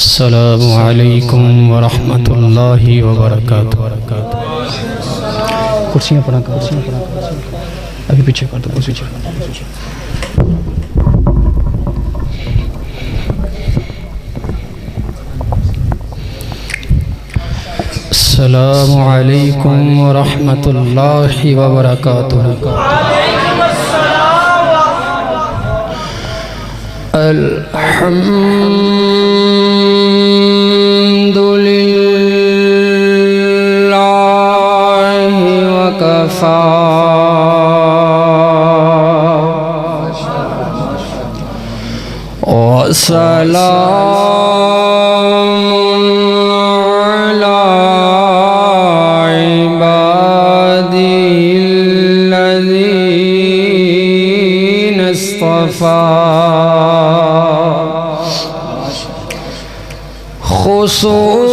السلام علیکم ورحمۃ اللہ وبرکاتہ۔ کرسیاں پڑھا کر ابھی پیچھے کر دو کرسی پیچھے۔ السلام علیکم ورحمۃ اللہ وبرکاتہ۔ الحمد للہ وکفی وسلام علی عبادی الذین اصطفی، خصوصاً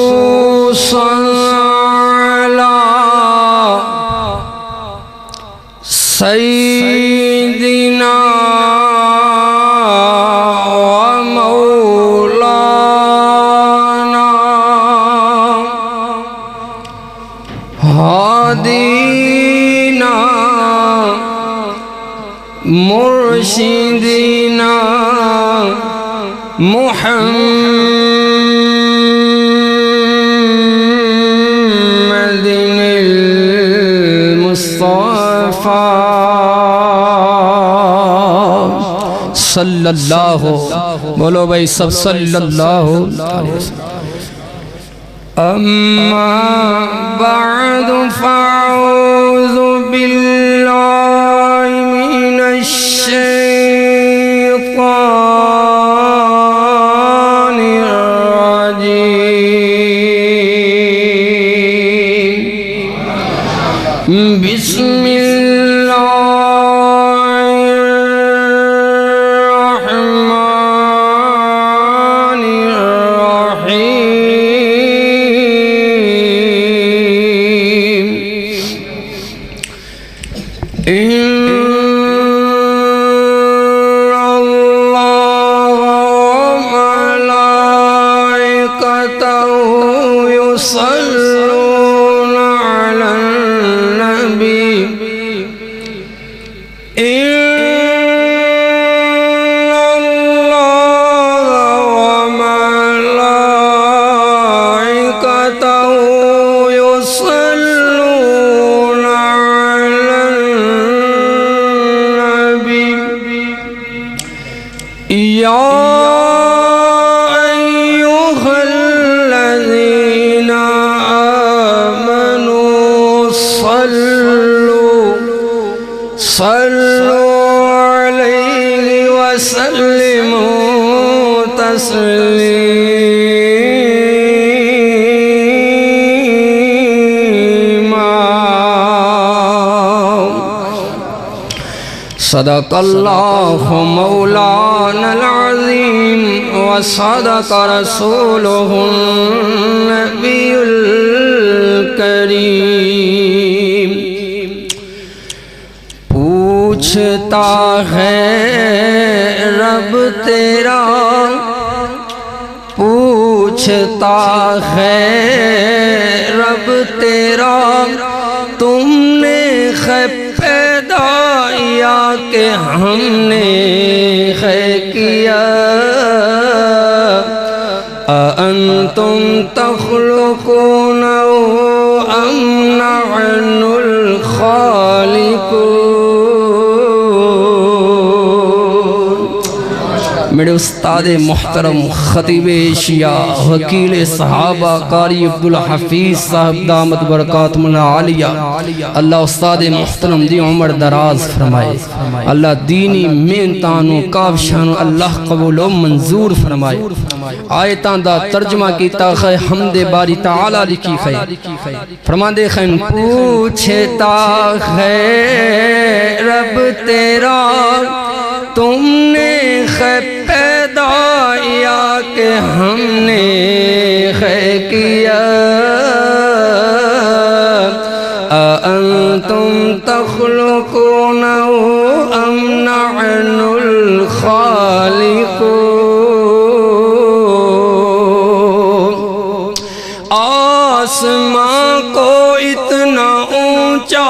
علی سیدنا و مولانا ہادینا مرشدنا محمد المصطفى صلی اللہ، بولو بھائی سب صلی اللہ علیہ وسلم۔ اما بعد فاعوذ باللہ من الشیطان الرجیم، بسم صلوا علیہ وسلموا تسلیما۔ صدق اللہ مولانا العظیم وصدق رسولہ النبی الکریم۔ پوچھتا ہے رب تیرا، پوچھتا ہے رب تیرا، تم نے پیدا یا کہ ہم نے کیا؟ اَأَنْتُمْ تَخْلُقُونَهُ أَمْ نَحْنُ الْخَالِقُونَ؟ میرے استاد محترم خطیب اشیاء وکیل صحابہ قاری عبدالحفیظ صاحب دامت برکاتہم العالیہ، اللہ استاد محترم دی عمر دراز فرمائے، اللہ دینی محنتانوں کاوشانوں اللہ قبول و منظور فرمائے۔ آیتان دا ترجمہ کیتا خے حمد باری تعالی لکھی خے، فرمان دے خین پوچھتا ہے رب تیرا، تم نے پیدا یا کہ ہم نے کیا؟ أأنتم تخلقونه أم نحن الخالقون؟ آسماں کو اتنا اونچا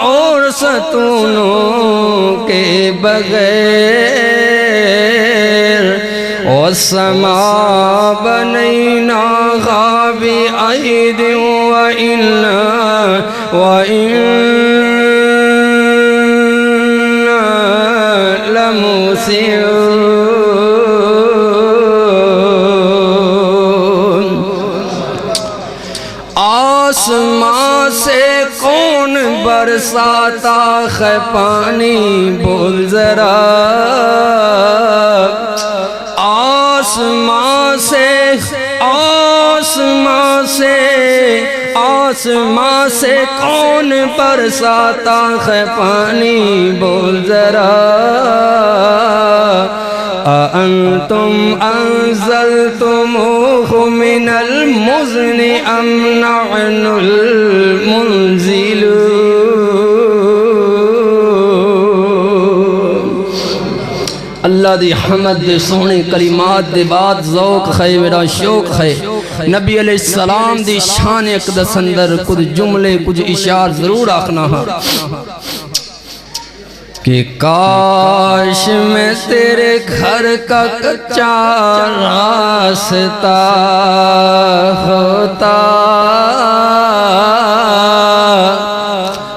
اور ستونوں کے بغیر والسماء بنيناها بأيد وإنا لموسعون آسمان سے کون برساتا ہے پانی بول ذرا آسمان سے کون برساتا ہے پانی بول ذرا أأنتم أنزلتموه من المزن أم نحن المنزلون اللہ دی حمد دے سونے کلمات دے بعد ذوق ہے میرا شوق ہے نبی علیہ السلام دی شان اقدس اندر کچھ جملے کچھ اشار ضرور آکھنا ہے کہ کاش میں تیرے گھر کا کچا راستہ ہوتا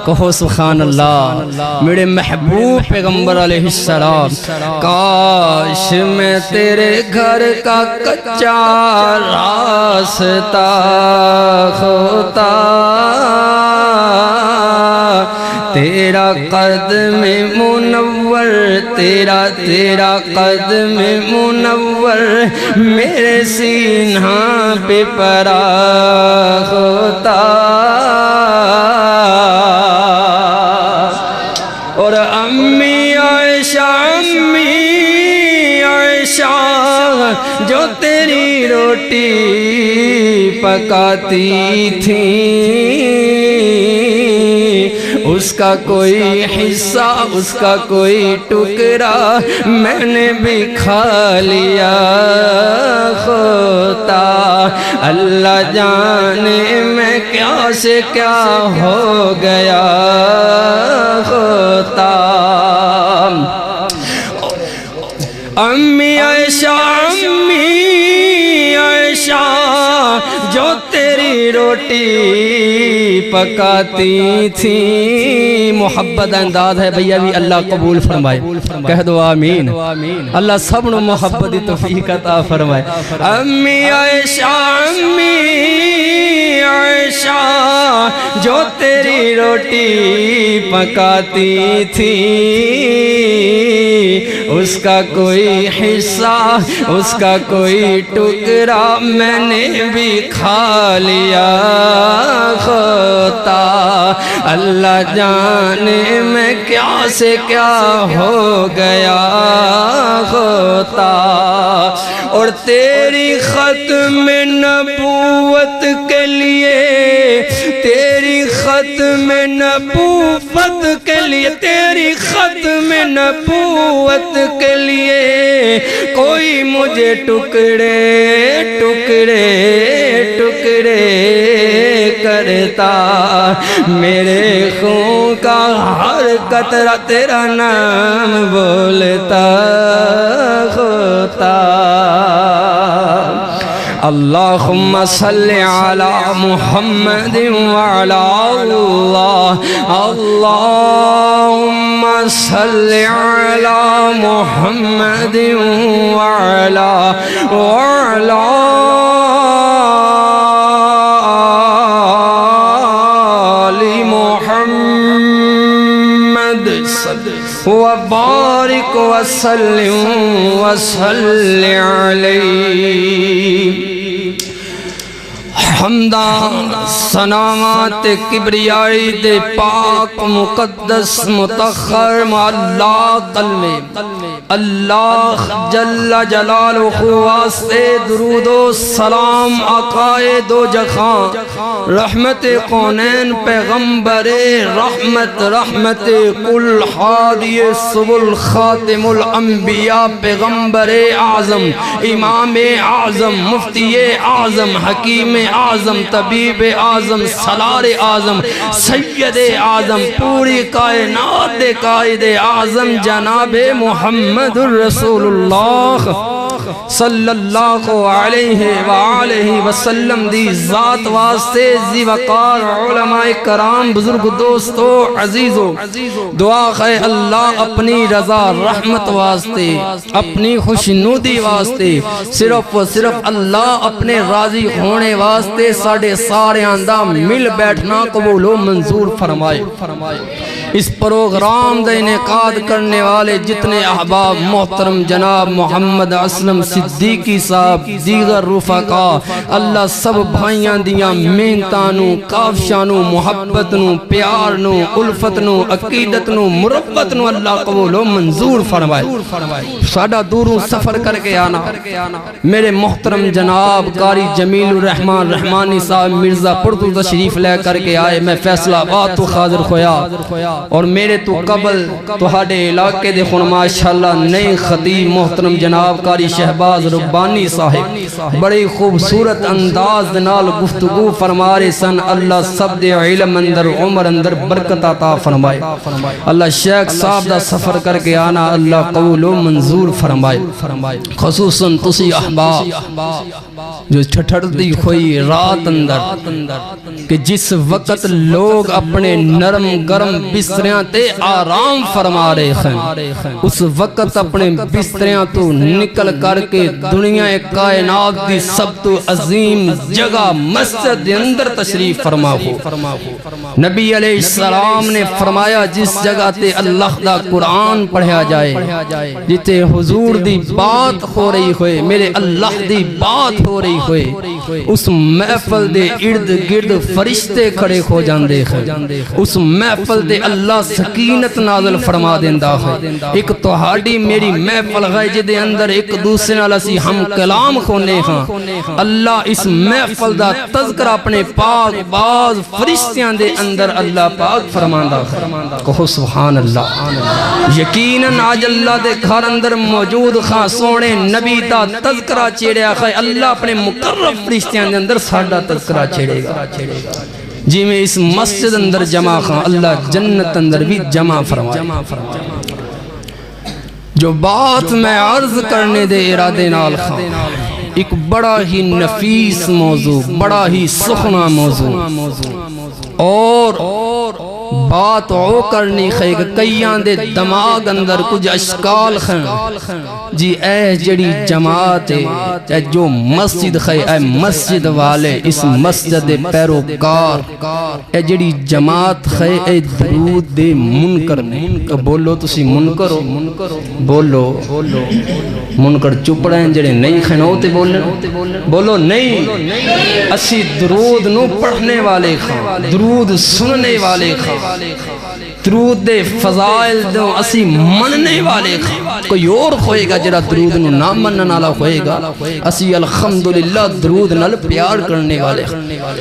کہو سبحان اللہ میرے محبوب پیغمبر علیہ السلام کاش میں تیرے گھر کا کچا راستہ ہوتا تیرا قدم منور تیرا قدم منور میرے سینہ پہ پرا ہوتا اور امی عائشہ جو تیری روٹی پکاتی تھی اس کا کوئی حصہ اس کا کوئی ٹکڑا میں نے بھی کھا لیا ہوتا اللہ جانے میں کیا سے کیا ہو گیا ہوتا امی عائشہ جو تیری روٹی پکاتی تھی محبت انداز ہے بھیا بھی اللہ قبول فرمائے کہہ دو آمین اللہ سب نو محبت توفیق عطا فرمائے امی عائشہ جو تیری روٹی پکاتی تھی اس کا کوئی حصہ اس کا کوئی ٹکڑا میں نے بھی کھا لیا ہوتا اللہ جانے میں کیا سے کیا ہو گیا ہوتا اور تیری ختم نبوت کے لیے تیری ختم نبوت کے لیے تیری ختم نبوت کے لیے کوئی مجھے ٹکڑے ٹکڑے ٹکڑے کرتا میرے خون کا ہر قطرہ تیرا نام بولتا ہوتا اللہم صلی علی محمد وعلی اللہم صلی علی محمد وعلی وبارک وسلم وصلی علیہ حمدان سنامات کبریائی دے پاک مقدس متخر اللہ قلب اللہ جل جلالہ واسطے درود و سلام آقائے دو جہاں رحمت کونین پیغمبر رحمت رحمت کل ہادی سبل خاتم الانبیاء پیغمبر اعظم امام اعظم مفتی اعظم حکیم اعظم اعظم طبیب اعظم سالار اعظم سید اعظم پوری کائنات دے قائد اعظم جناب محمد الرسول اللہ صلی اللہ علیہ وآلہ وسلم دی ذات واسطے زی وقار علماء کرام بزرگ دوستو عزیزو دعا ہے اللہ اپنی رضا رحمت واسطے اپنی خوشنودی واسطے صرف و صرف اللہ اپنے راضی ہونے واسطے ساڑھے سارے آندہ مل بیٹھنا قبول و منظور فرمائے اس پروگرام دا انعقاد کرنے والے جتنے احباب محترم جناب محمد اسلم صدیقی صاحب دیگر رفقا اللہ سب بھائیاں دیاں محنتانو کافشانو محبتنو پیارنو الفتنو عقیدتنو مربتنو اللہ قبول و منظور فرمائے ساڑھا دوروں سفر کر کے آنا میرے محترم جناب قاری جمیل الرحمن رحمانی صاحب مرزا پردو تشریف لے کر کے آئے میں فیصلہ آباد تو حاضر خویا اور میرے تو قبل تو ہاڑے علاقے دے خون ماشاءاللہ نئے خطیب محترم جناب قاری شہباز ربانی صاحب بڑی خوبصورت انداز دنال گفتگو فرمارے سن اللہ سب دے علم اندر عمر اندر برکت عطا فرمائے اللہ شیخ صاحب دا سفر کر کے آنا اللہ قول و منظور فرمائے خصوصاً تسی احباب جو چھٹڑ دی ہوئی رات اندر کہ جس وقت لوگ اپنے نرم گرم بستریاں تے آرام فرما رہے ہیں اس وقت اپنے بستریاں تو نکل کر کے دنیا کائنات دی سب تو عظیم جگہ مسجد اندر تشریف فرما ہو نبی علیہ السلام نے فرمایا جس جگہ تے اللہ دا قرآن پڑھیا جائے جتے حضور دی بات ہو رہی ہوئے میرے اللہ دی بات ہو رہی ہوئے اس محفل دے ارد گرد فرشتے کھڑے ہو جاندے ہیں اس محفل دے اللہ سکینت نازل فرما دیندہ ہے ایک توہاڑی میری محفل ہے جدے اندر ایک دوسرے نال اسی ہم کلام کھونے ہیں اللہ اس محفل دا تذکر اپنے پاک باز فرشتیاں دے اندر اللہ پاک فرماندہ ہے کہو سبحان اللہ یقیناً آج اللہ دے گھر اندر موجود خاں سونے نبی دا تذکرہ چیڑیا ہے اللہ اپنے مقرب فرشتیاں دے اندر ساڑھا تذکرہ چیڑے گا جی میں اس مسجد اندر جمع خاں اللہ جنت اندر بھی جمع فرمائے جو بات میں عرض کرنے دے ارادے نال خاں ایک بڑا ہی نفیس موضوع بڑا ہی سخنا موضوع اور بات او کرنی خیگ کئیاں دے دماغ اندر کچھ اشکال خیں جی اے جڑی جماعت اے جو مسجد خی اے مسجد والے اس مسجد پیروکار اے جڑی جماعت خی اے درود دے منکر بولو تسی منکر ہو بولو منکر چپ رہے ہیں جڑے نہیں خنوتے بولو نہیں اسی درود نو پڑھنے والے خاں درود سننے والے خاں درود دے فضائل دوں اسی مننے والے خاں کوئی اور ہوئے گا جڑا درود نو نہ منن والا ہوئے گا اسی الحمدللہ درود نال پیار کرنے والے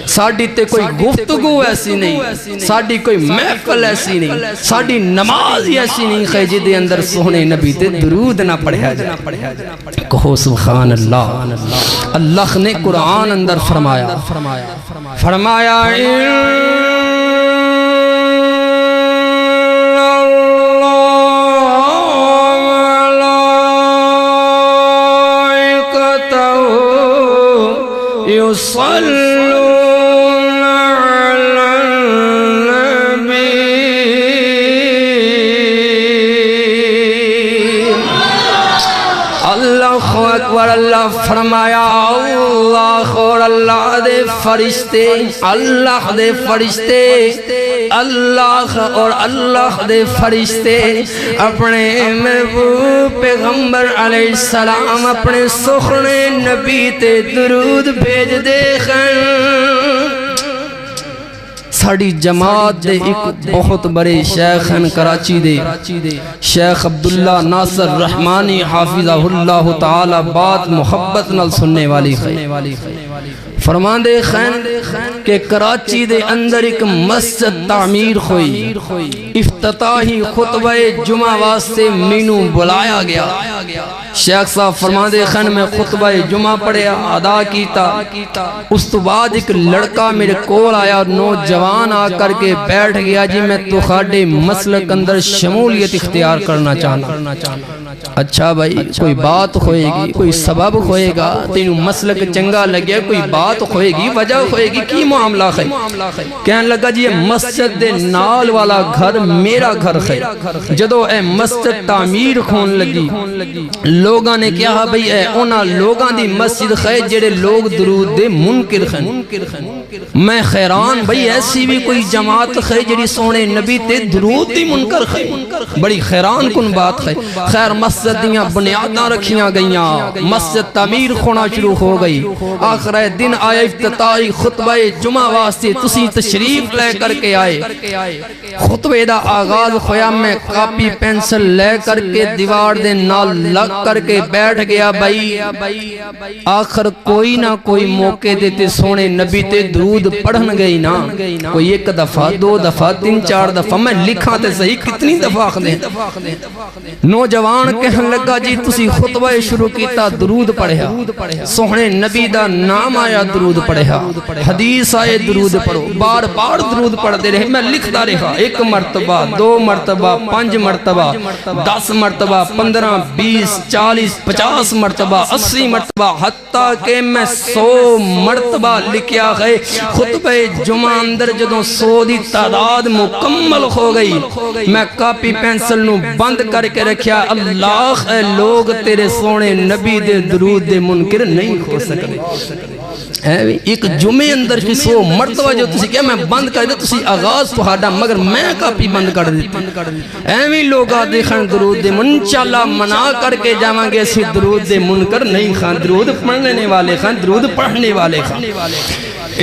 ساڈی تے کوئی گفتگو ایسی نہیں ساڈی کوئی محفل ایسی نہیں ساڈی نماز ایسی نہیں کہ جدے اندر سونے نبی تے درود نہ پڑھیا جائے کہو سبحان اللہ اللہ نے قرآن اندر فرمایا يصلون على النبي اللہ اکبر اللہ فرمایا اللہ اور اللہ دے فرشتے اللہ دے فرشتے اللہ اور اللہ دے فرشتے اپنے محبوب پیغمبر علیہ السلام اپنے سخنے نبی تے درود بھیج دے ساڑی جماعت دے ایک بہت بڑے شیخ ہیں کراچی دے شیخ عبداللہ ناصر رحمانی حافظہ اللہ تعالی بات محبت نال سننے والی فرماندے خین کہ کراچی دے اندر ایک مسجد تعمیر ہوئی، افتتاحی خطبہ جمعہ واسطے مینوں بلایا گیا۔ شیخ صاحب فرماندے خین میں خطبہ جمعہ پڑھیا، ادا کیتا، اس تو بعد ایک لڑکا میرے کول آیا، نوجوان آ کر کے بیٹھ گیا، جی میں تو خاڑے مسلک اندر شمولیت اختیار کرنا چاہنا۔ اچھا بھائی کوئی بات ہوئے گی، کوئی سبب ہوئے گا، تینوں مسلک چنگا لگیا، کوئی بات ہوئے گی، وجہ ہوئے گی، کی معاملہ ہے؟ کہنے لگا جی یہ مسجد دے نال والا گھر میرا گھر ہے۔ جدو اے مسجد تعمیر خون لگی، لوگاں نے کہا بھئی اے اونا لوگاں دی مسجد ہے جڑے لوگ درود دے منکر ہیں۔ میں خیران بھئی ایسی بھی کوئی جماعت ہے جڑی سونے نبی تے درود دی منکر ہے، بڑی خیران کن بات ہے۔ خیر مسجد دیاں بنیاداں رکھیاں گئیاں، مسجد تعمیر ہونا شروع ہو گئی۔ آخر دن آیا افتتاحی خطبہ جمعہ واسطے، تسی تشریف لے کر کے آئے۔ خطبے دا آغاز ہویا، میں کاپی پینسل لے کر کے دیوار دے نال لگ کر کے بیٹھ گیا۔ بھائی آخر کوئی نہ کوئی موقع دیتے سونے نبی تے درود پڑھن گئی نا، کوئی ایک دفعہ، دو دفعہ، تین چار دفعہ، میں لکھاں تے صحیح کتنی دفعہ دیں۔ نوجوان کہن لگا جی تسی خطبہ شروع کیتا، درود پڑھیا، سونے نبی دا نام آیا، درود پڑھیا، حدیث آئے، درود پڑھو، بار بار درود پڑھ دے رہے۔ میں لکھتا رہا، ایک مرتبہ، دو مرتبہ، 5 مرتبہ، 10 مرتبہ، 15، 20، 40، 50 مرتبہ، 80 مرتبہ، حتیٰ کہ میں 100 مرتبہ لکھیا ہے۔ خطبہ جمعہ اندر جدوں 100 دی تعداد مکمل ہو گئی، میں کاپی پینسل نو بند کر کے رکھیا، اللہ اے لوگ تیرے سونے نبی دے درود دے منکر نہیں ہو سکتے۔ ایک جمعے اندر 100 مرتبہ جو تسی کیا میں بند کر دے، تسی آغاز پہاڑا مگر میں کاپی بند کر دیتی۔ ایویں لوگا دیکھن درود دے انشاءاللہ منا کر کے جاواں گے، اسی درود دے منکر نہیں خان، درود پڑھنے والے خان، درود پڑھنے والے خان۔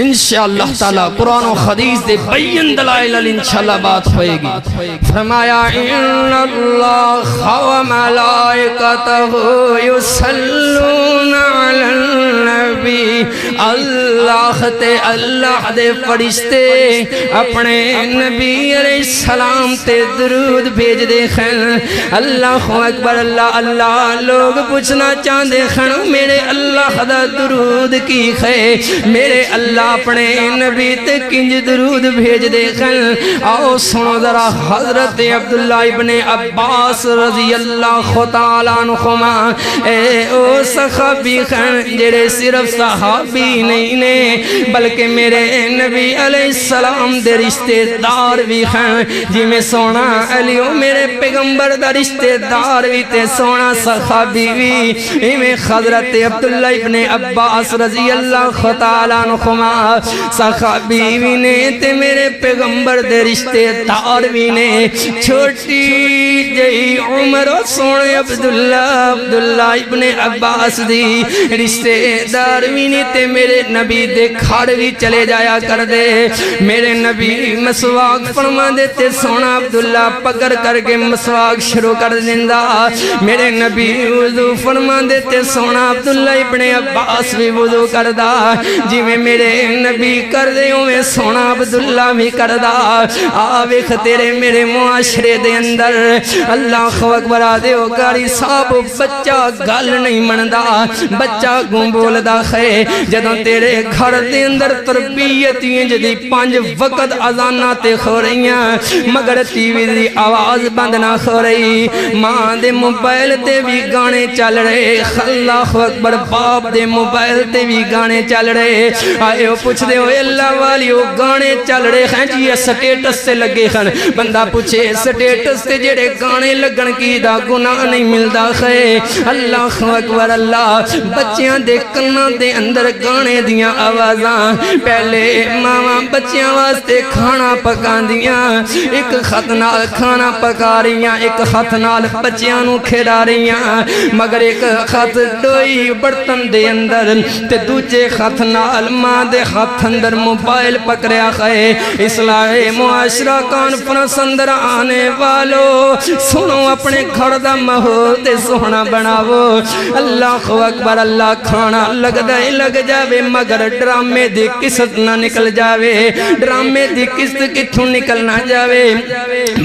انشاءاللہ تعالی قرآن و حدیث دے بین دلائل انشاءاللہ بات ہوئے گی۔ فرمایا ان اللہ و ملائکتہ یصلون علی النبی، اللہ تے اللہ دے فرشتے اپنے نبی علیہ السلام تے درود بھیج دے خن۔ اللہ اکبر، اللہ اللہ، لوگ پوچھنا چاہتے خن میرے اللہ دا درود کی ہے، میرے اللہ اپنے نبی تے کنج درود بھیج دے خن۔ آؤ سنو ذرا حضرت عبداللہ ابن عباس رضی اللہ تعالیٰ عنہما، اے او صحابی خن جڑے صرف صحابی نہیں نے بلکہ میرے نبی علیہ السلام دے رشتے دار بھی ہیں، جی میں سونا علیو میرے پیغمبر دا رشتے دار بھی تے سونا صحابی بھی، میں حضرت عبداللہ ابن عباس رضی اللہ تعالیٰ عنہما صحابی بھی نے تے میرے پیغمبر دے رشتے دار بھی نے۔ چھوٹی جئی عمر سونے عبداللہ ابن عباس دی رشتے دار بھی نے تے میرے نبی دے کھاڑ بھی چلے جایا کر دے۔ میرے نبی مسواک فرما دیتے، سونا عبداللہ پکڑ کر کے مسواک شروع کر دیندہ۔ میرے نبی وضو فرما دیتے، سونا عبداللہ ابن عباس بھی وضو کردہ، جی میں میرے نبی کر دے میں سونا عبداللہ بھی کردہ۔ آویخ تیرے میرے معاشرے دے اندر اللہ اکبر آدھے ہو کاری صاحب بچہ گل نہیں مندہ، بچہ گم بولدہ ہے۔ جدوں تیرے گھر دے اندر تربیتیں جدی 5 وقت اذانہ تے ہو رہیاں مگر ٹی وی دی آواز بند نہ ہو رہی، ماں دے موبائل تے بھی گانے چل رہے، اللہ اکبر، باپ دے موبائل تے بھی گانے چل رہے۔ آئے ہو پوچھ دے ہوئے اللہ والی وہ گانے چل رہے ہیں جی یہ سٹیٹس سے لگے ہیں، بندہ پوچھے سٹیٹس سے جڑے گانے لگن کی دا گناہ نہیں ملدا ہے۔ اللہ اکبر، اللہ بچیاں دے کناں دے اندر گانے دیاں آوازاں، پہلے ماما بچیاں واسطے کھانا پکان دیاں، ایک خط نال کھانا پکا رہیاں، ایک خط نال بچیاں نو کھیڑا رہیاں، مگر ایک خط ڈوئی برتن دے اندر تے دوجے خط نال ماں دے ہاتھ اندر موبائل پکڑیا ہے۔ اصلاح معاشرہ کانفرنس اندر آنے والو سنو اپنے گھر دا ماحول تے سونا بناو۔ اللہ اکبر، اللہ کھانا لگ بغیر لگ جاوے مگر ڈرامے دی قسط نہ نکل جاوے ڈرامے دی قسط کتھوں نکل نہ جاوے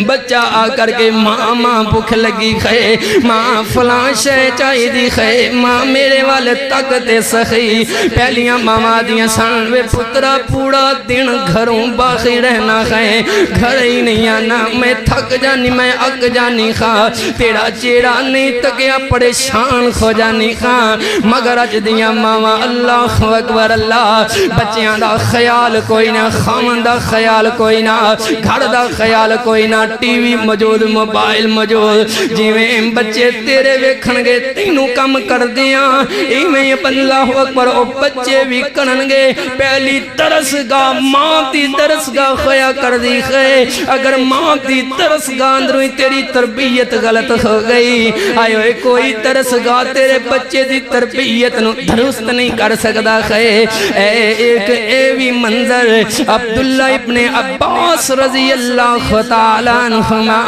بچہ آ کر کے ماں بھوک لگی خے ماں فلاں شے چاہی دی خے ماں میرے والے تک تے سخی پہلیاں ماما دیاں سانوے پترا پوڑا دن گھروں باقی رہنا خے گھر ہی نہیں آنا میں تھک جانی میں اک جانی خواہ تیرا چیڑا نہیں تکیا پریشان کھو جانی خواہ مگر اج دیاں ماما اللہ اکبر اللہ بچیاں دا خیال کوئی نہ خامن دا خیال کوئی نہ گھر دا خیال کوئی نہ ٹی وی موجود موبائل موجود جیویں بچے تیرے ویکھن گے تینوں کم کر دیاں ایویں اللہ اکبر او بچے بھی کرنگے پہلی ترسگاہ ماں دی ترسگاہ خیا کر دی خے اگر ماں دی ترسگاہ اندرویں تیری تربیت غلط ہو گئی آئے ہوئے کوئی ترسگاہ تیرے بچے دی تربیت نو درست نہیں کر سکتا خے ایک ایوی منظر عبداللہ ابن عباس رضی اللہ تعالیٰ عنہما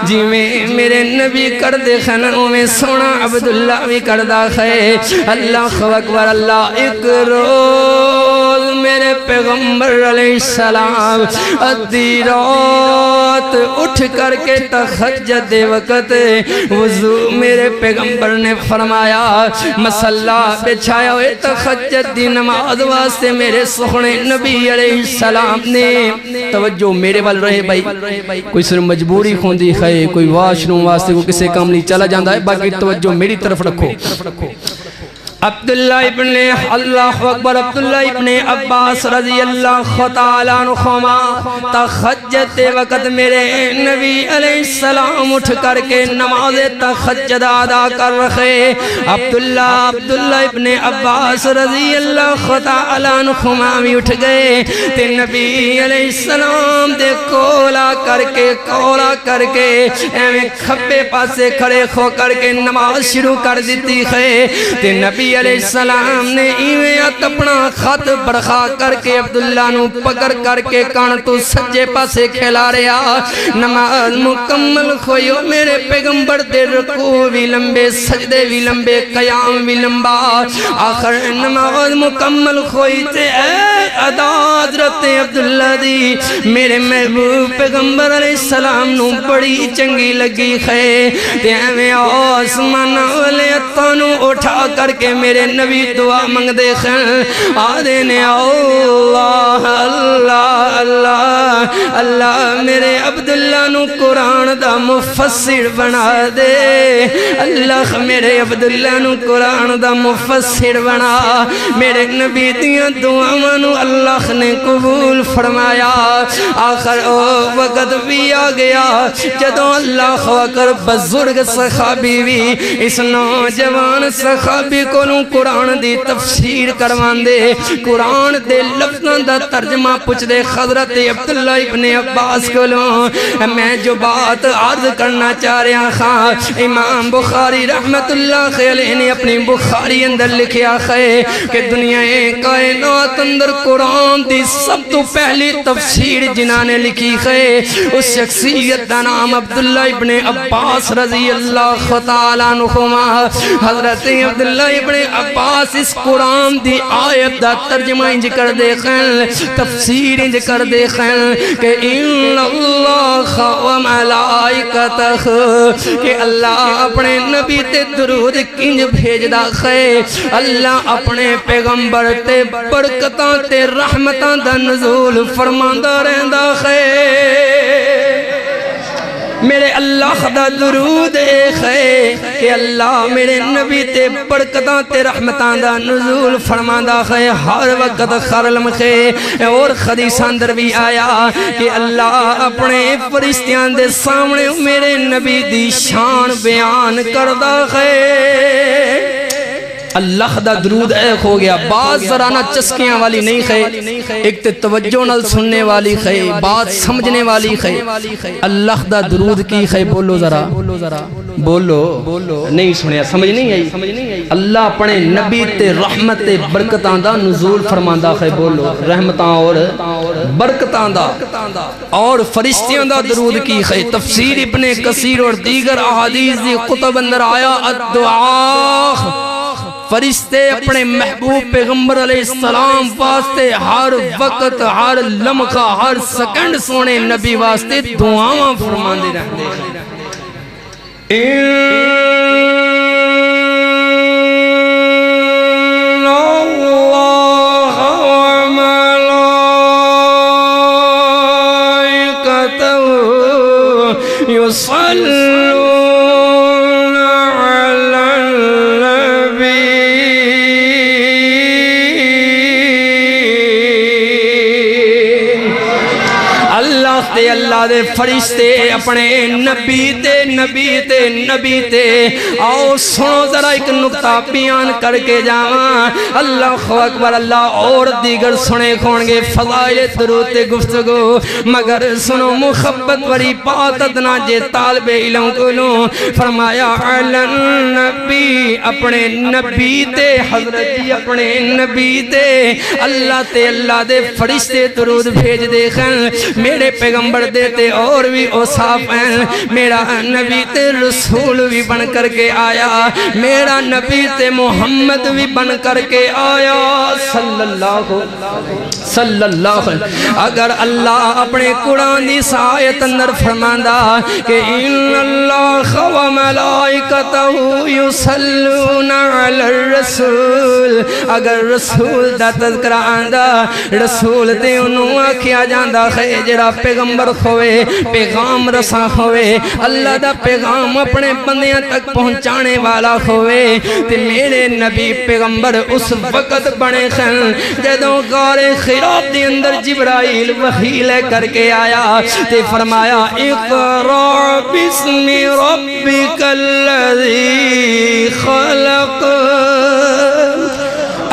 جی میرے نبی کر دے خنوں میں سونا عبداللہ بھی کردہ خے اللہ اکبر اللہ ایک روز میرے پیغمبر علیہ السلام ادھی رات اٹھ کر کے تہجد وقت وضو میرے پیغمبر نے فرمایا مسلح بچھایا ہوئے تہجد دی نماز واسطے میرے سخنے نبی علیہ السلام نے توجہ میرے وال رہے بھائی کوئی صرف مجبوری خوندی خواہ کوئی واش روم واسطے کو کسے کام نہیں چلا جاندہ ہے باقی توجہ میری طرف رکھو عبداللہ ابن اللہ اکبر عبداللہ ابن عباس رضی اللہ تعالیٰ عنہما تہجد وقت میرے نبی علیہ السلام اٹھ کر کے نماز تہجد ادا کر رکھے عبداللہ ابن عباس رضی اللہ تعالیٰ عنہما بھی اٹھ گئے تے نبی علیہ السلام دے کولا کر کے ایویں کھبے پاسے کھڑے کھو کر کے نماز شروع کر دیتی ہے تے نبی علیہ السلام نے ایویں اپنا خط برخا کر کے عبداللہ نو پکڑ کر کے کان تو سجے پاسے کھلا رہا نماز مکمل ہوئیو میرے پیغمبر دے رکوع بھی لمبے سجدے بھی لمبے قیام بھی لمبا آخر نماز مکمل ہوئی تے اے ادا حضرت عبداللہ دی میرے محبوب پیغمبر علیہ السلام نو بڑی چنگی لگی خے تے ایویں آسمان والے اتانو اٹھا کر کے میرے نبی دعا منگ دے خیر آدھے نے اللہ اللہ اللہ اللہ میرے عبداللہ نو قرآن دا مفسر بنا دے اللہ میرے عبداللہ نو قرآن دا مفسر بنا میرے نبی دیاں دعا نو اللہ نے قبول فرمایا آخر وقت بھی آ گیا جدوں اللہ اکبر بزرگ صحابی بھی اس نوجوان صحابی کو قرآن دی تفسیر کروان دے قرآن دے لفظاں دا ترجمہ پوچھ دے حضرت عبداللہ ابن عباس کو لوں میں جو بات عرض کرنا چاہ رہا خواہ امام بخاری رحمت اللہ علیہ نے اپنی بخاری اندر لکھیا ہے کہ دنیا کائنات اندر قرآن دی سب تو پہلی تفسیر جنہاں نے لکھی ہے اس شخصیت دا نام عبداللہ ابن عباس رضی اللہ تعالیٰ عنہما حضرت عبداللہ ابن عباس اس قرآن دی آیت دا ترجمہ انج کر دے خیل تفسیر انج کر دے خیل کہ ان اللہ و ملائکتہ کہ اللہ اپنے نبی تے درود کنج بھیج دا خے اللہ اپنے پیغمبر تے برکتاں تے رحمتاں دا نزول فرماندہ رہندہ خے میرے اللہ دا درود ہے کہ اللہ میرے نبی تے برکتاں تے رحمتاں دا نزول فرماندا ہے ہر وقت خرلم ہے اور حدیثاں اندر بھی آیا کہ اللہ اپنے فرشتیاں دے سامنے میرے نبی دی شان بیان کردا ہے اللہ دا درود ایک ہو گیا بات ذرانہ چسکیاں والی نہیں خے ایک تے توجہ نل سننے والی خے بات سمجھنے والی خے اللہ دا درود کی خے بولو ذرا بولو نہیں سنیا سمجھ نہیں آئی اللہ اپنے نبی تے رحمت تے برکتاں دا نزول فرماندہ خے بولو رحمتاں اور برکتاں دا اور فرشتیاں دا درود کی خے تفسیر ابن کثیر اور دیگر احادیث دی کتب اندر آیا الدعاء فرشتے اپنے محبوب پیغمبر علیہ السلام واسطے ہر وقت ہر لمحہ ہر سیکنڈ سونے نبی واسطے دعاواں فرماندے رہندے يصلون على النبي اللہ دے فرشتے اپنے نبی تے آؤ سنو ذرا ایک نقطہ بیان کر کے جاواں اللہ اکبر اللہ اور دیگر سنے کھونگے فضائل درود تے گفتگو مگر سنو محبت بری بات ادنا جے طالب علم کولوں فرمایا علی نبی اپنے نبی تے حضرت جی اپنے نبی تے اللہ دے فرشتے درود بھیج دیکھن میرے پیغمبر دیتے اور بھی اوصاف ہیں میرا نبی تے رسول بھی بن کر کے آیا میرا نبی تے محمد بھی بن کر کے آیا صلی اللہ اگر اللہ اپنے قرآن دی آیت اندر فرماندا کہ ان اللہ و ملائکتہ یصلون علی الرسول اگر رسول دا تذکرہ آندا رسول تے انہوں آکھیا جاندہ ہے جڑا پیغمبر ہوئے پیغام رساں ہوئے اللہ دا پیغام اپنے بندیاں تک پہنچانے والا ہوئے تے میرے نبی پیغمبر اس وقت بنے خن جدوں غار خراء دے اندر جبرائیل وحی لے کر کے آیا تے فرمایا اقرأ بسم ربک الذی خلق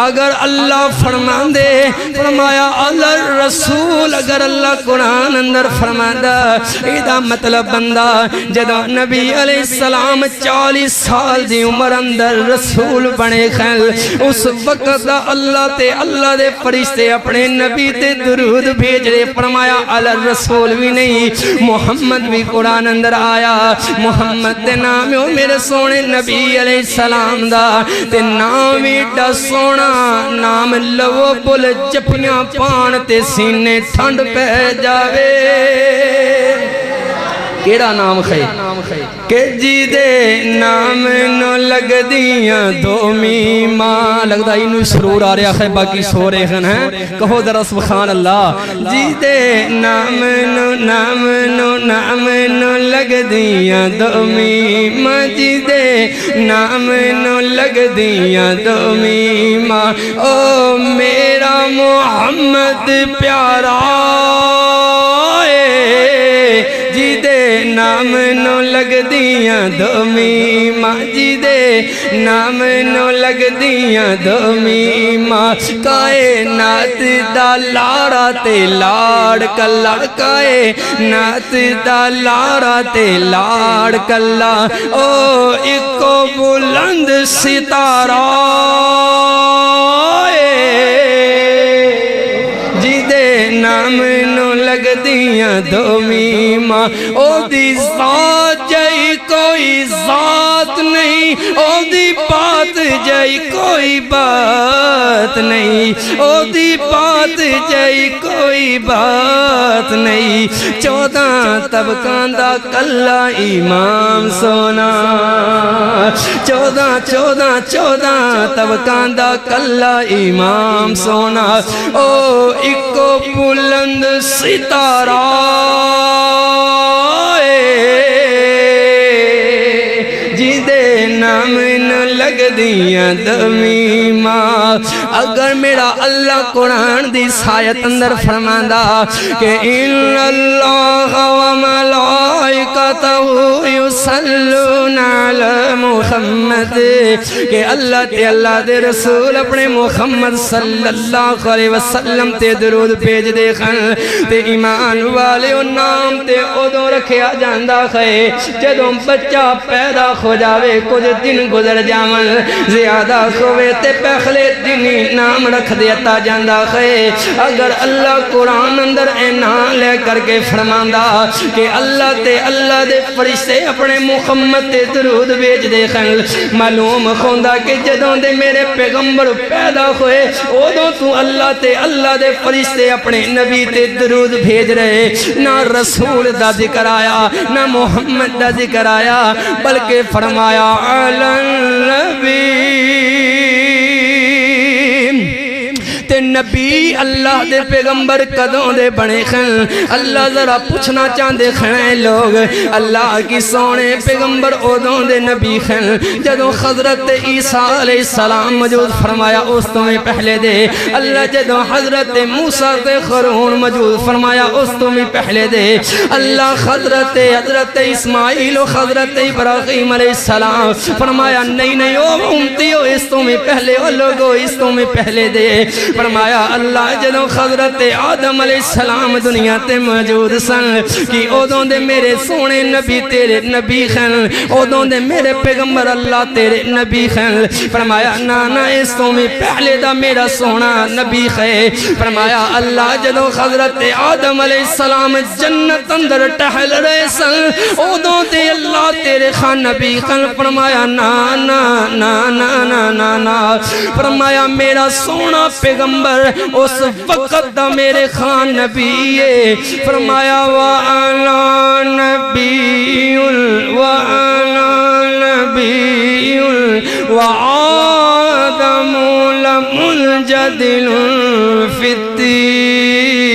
اگر اللہ فرمان دے فرمایا الرسول اگر اللہ قرآن اندر فرمان دا ایدہ مطلب بندہ جدو نبی علیہ السلام 40 سال دی عمر اندر رسول بنے خیل اس وقت اللہ دے فرشتے اپنے نبی تے درود بھیج دے فرمایا الرسول بھی نہیں محمد بھی قرآن اندر آیا محمد دے نام میرے سونے نبی علیہ السلام دا تے نام ایڈا سونا نام لو بل جپیاں پان تے سینے ٹھنڈ پہ جاوے کیڑا نام خے کہ جی دے نام نو لگ دیاں دو میماں لگتا انہوں سرور آ رہا ہے باقی سو رہے ہیں کہو ذرا سبحان اللہ جی دے نام نو لگ دیاں دو میماں جی دے نام نو لگ دیاں دو میماں او میرا محمد پیارا جی دے نام نو لگ دیاں دو میماں جی دے نام نو لگ دیاں دو میماں کائنات دا لارا تے لاڑ کلا کائنات دا لارا تے لاڑ کلا او اکو بلند ستارہ جی دے نام نو لگ دیاں دو میماں او دی ذات جائی کوئی ذات نہیں او دی بات جائی کوئی بات نہیں او دی بات جائی کوئی بات نہیں 14 طبقان دا کلا امام سونا 14 طبقان دا کلا امام سونا او اکو بلند ستارہ جی دے نام نو لگ دیاں دو میماں اگر میرا اللہ قرآن دی سایت اندر فرماندا کہ ان اللہ و ملائکتہ یصلون علی محمد کہ اللہ دے رسول اپنے محمد صلی اللہ علیہ وسلم تے درود بھیج دے خن تے ایمان والے نام تے ادو رکھیا جاندہ ہے جدوں بچہ پیدا ہو جاوے کچھ دن گزر جاون زیادہ خوے تے پہلے دینی نام رکھ دیتا جاندہ خے اگر اللہ قرآن اندر اے نام لے کر کے فرماندہ کہ اللہ تے اللہ دے فرشتے اپنے محمد تے درود بھیج دے خیل معلوم خوندہ کہ جدوں دے میرے پیغمبر پیدا ہوئے اودوں تو اللہ تے اللہ دے فرشتے اپنے نبی تے درود بھیج رہے نہ رسول دا ذکر آیا نہ محمد دا ذکر آیا بلکہ فرمایا علی النبی تے نبی اللہ دے پیغمبر قدوں دے بنے خن اللہ ذرا پوچھنا چاندے خنے لوگ اللہ کی سونے پیغمبر اودوں دے نبی خن جدوں حضرت عیسیٰ علیہ السلام موجود فرمایا اس تو میں پہلے دے اللہ جدوں حضرت موسیٰ تے خرون موجود فرمایا اس تو میں پہلے دے اللہ حضرت اسماعیل و حضرت ابراہیم علیہ السلام فرمایا نہیں او امتی ہو اس تو میں پہلے او لوگو اس تو میں پہلے دے فرمایا اللہ جدوں حضرت آدم علیہ السلام دنیا تے موجود سن کہ اودوں دے میرے سونے نبی تیرے نبی خن اودوں دے میرے پیغمبر اللہ تیرے نبی خن فرمایا نانا اس تو میں پہلے دا میرا سونا نبی خے فرمایا اللہ جدوں حضرت آدم علیہ السلام جنت اندر ٹہل رہے سن اودوں دے اللہ تیرے خان نبی خن فرمایا نانا نانا نانا نا فرمایا میرا سونا پیغمبر اس وقت دا میرے خان نبی ہے فرمایا وَأَنَا نَبِيٌّ وَأَنَا نَبِيٌّ وَآدَمُ لَمُنْجَدِلٌ فِي الدِّينِ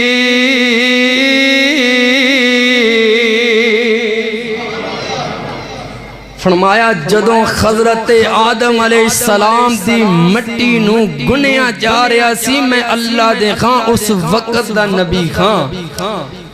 فرمایا جدوں حضرت آدم علیہ السلام دی مٹی نو گنیا جا رہا سی میں اللہ دے خان اس وقت دا نبی خان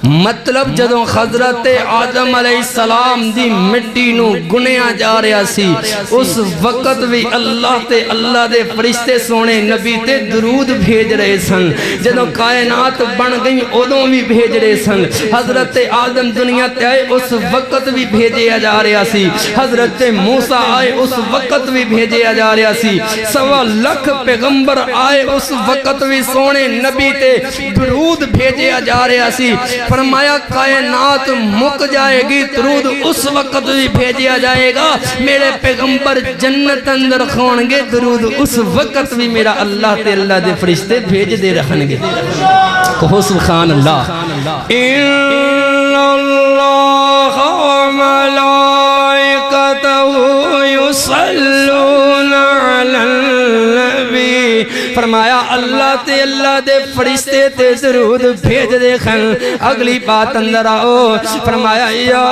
مطلب جدوں حضرت آدم علیہ السلام دی مٹی نو گنیا جا رہا سی اس وقت بھی اللہ تے اللہ دے فرشتے سونے نبی تے درود بھیج رہے سن جدوں کائنات بن گئی اودوں بھی بھیج رہے سن حضرت آدم دنیا تے آئے اس وقت بھی بھیجے جا رہا سی حضرت موسیٰ آئے اس وقت بھی بھیجے جا رہا سی 1.25 لاکھ پیغمبر آئے اس وقت بھی سونے نبی تے درود بھیجے جا رہا سی فرمایا کائنات مک جائے گی درود اس وقت بھی بھیجیا جائے گا میرے پیغمبر جنت اندر خون گے درود اس وقت بھی میرا اللہ تے اللہ دے فرشتے بھیج دے رہن گے کہو سبحان اللہ ان اللہ و ملائکتہ یصلون علی النبی فرمایا اللہ تے اللہ دے فرشتے تے درود بھیج دے خن اگلی بات اندر آؤ فرمایا یا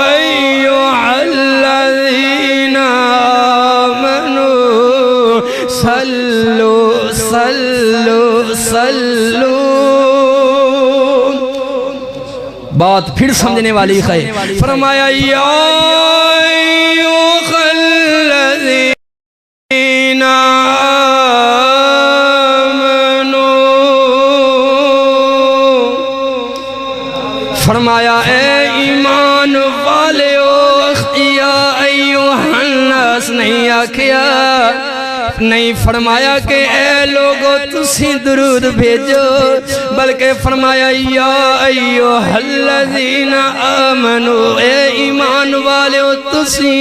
ایوہ الذین آمنوا صلو صلو صلو بات پھر سمجھنے والی ہے فرمایا یا ایوہ الذین فرمایا اے ایمان والے یا ایوہ الناس نہیں آکھیا نہیں فرمایا کہ اے لوگو تسی درود بھیجو بلکہ فرمایا یا ایوہ الذین آمنوا اے ایمان والے تسی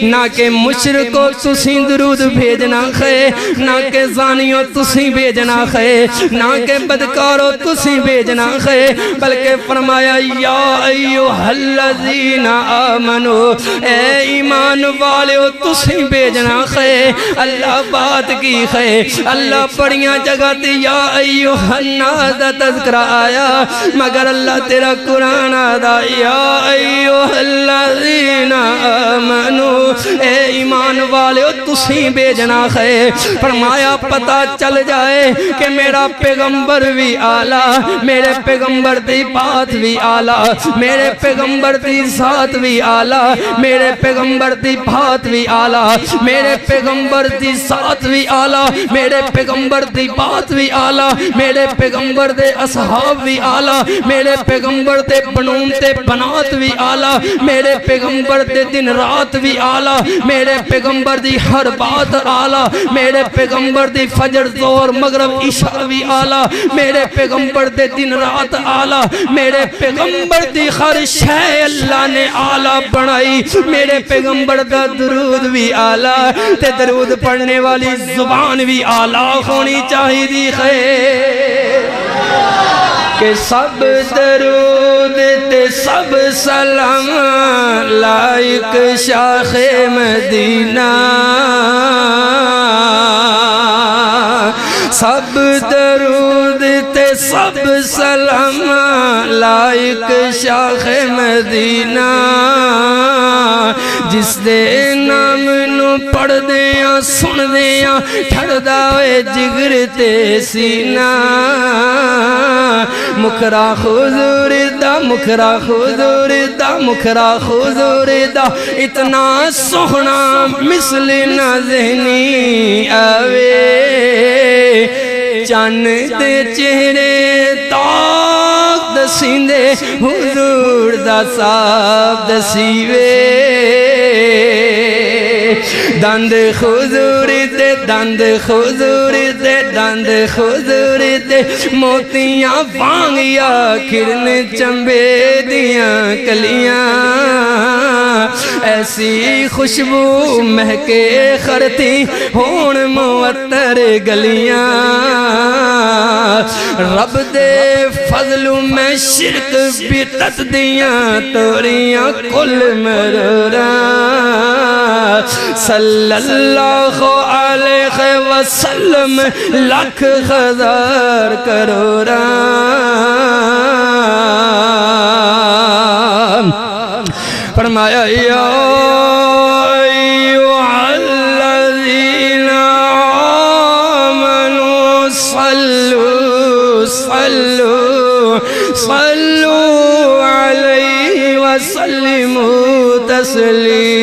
نہ کہ مشرکو تسی درود بھیجنا خے نہ کہ زانیو تسی بھیجنا خے نہ کہ بدکارو تسی بھیجنا خے بلکہ فرمایا یا ایوہ الذین آمنوا اے ایمان والے تسی بھیجنا خے اللہ بات کی خے اللہ پڑیاں جگہ تے یا ایوہ الناس دا تذکرہ آیا مگر اللہ تیرا قرآن آدھا یا ایوہ الذین آمنوا اے ایمان والے تسی بھیجنا ہے فرمایا پتہ چل جائے کہ میرا پیغمبر بھی آلہ میرے پیغمبر دی بات بھی آلہ میرے پیغمبر دی ذات بھی آلہ میرے پیغمبر دی بات بھی آلہ میرے پیغمبر دی ذات بھی آلہ میرے پیغمبر دی بات بھی آلہ میرے پیغمبر دے اصحاب بھی آلہ میرے پیغمبر دے بنون تے بنات بھی آلہ میرے پیغمبر دے دن رات بھی آلہ میرے پیغمبر دی ہر بات آلہ میرے پیغمبر دی فجر ظہر مغرب عشاء بھی آلہ میرے پیغمبر دے دن رات آلہ میرے پیغمبر دی ہر شے اللہ نے آلہ بنائی میرے پیغمبر دا درود بھی آلہ تے درود پڑھنے والی زبان بھی آلہ ہونی چاہی دی خیر کہ سب درود تے سب سلام لائق شاخ مدینہ سب درود تے سب سلام لائق شاخ مدینہ جس دے نام نو پڑھ دیاں سن دیاں ٹھڑدا ہوئے جگر تے سینہ مکھرا حضور دا مکھرا حضور دا مکھرا حضور دا اتنا سوہنا مثل نہ ذہنی آوے چاند دے چہرے تاک دسیندے حضور دا صاحب دسیوے دند حضور دے دند حضور دے دند حضور دے موتیاں وانگیا کھرن چمبے دیاں کلیاں ایسی خوشبو مہکے خرتی ہون معطر گلیاں رب دے فضل میں شرک بیتت دیاں توریاں کل مرورا صلی اللہ علیہ وسلم لاکھ ہزار کرورا فرمایا یا ایوہ الذین آمنوا صلو صلو صلو علیہ وسلموا تسلیما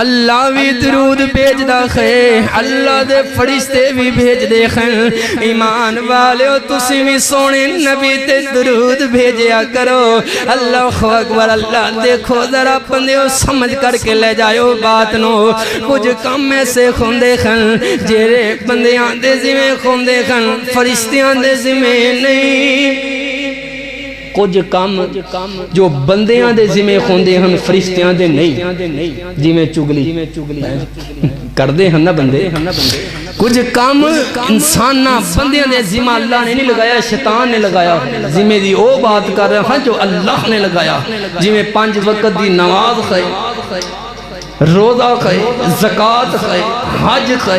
اللہ بھی درود بھیج دا خے اللہ دے فرشتے بھی بھیج دے خن ایمان والے تسی بھی سونے نبی تے درود بھیجیا کرو اللہ اکبر اللہ دیکھو ذرا بندیو سمجھ کر کے لے جائیو بات نو کچھ کم میں سے خوندے خن جیرے بندیاں دے زمیں خوندے خن فرشتیاں دے زمیں نہیں کچھ کام جو بندیاں دے ذمہ خوندے ہن فرشتیاں دے نہیں جی چگلی کر دے ہن نا بندے کچھ کام انسان نہ بندیاں دے ذمہ اللہ نے نہیں لگایا شیطان نے لگایا ذمہ دی او بات کر رہے ہیں جو اللہ نے لگایا جی میں 5 وقت دی نماز خے روزہ خے زکاة خے حج خے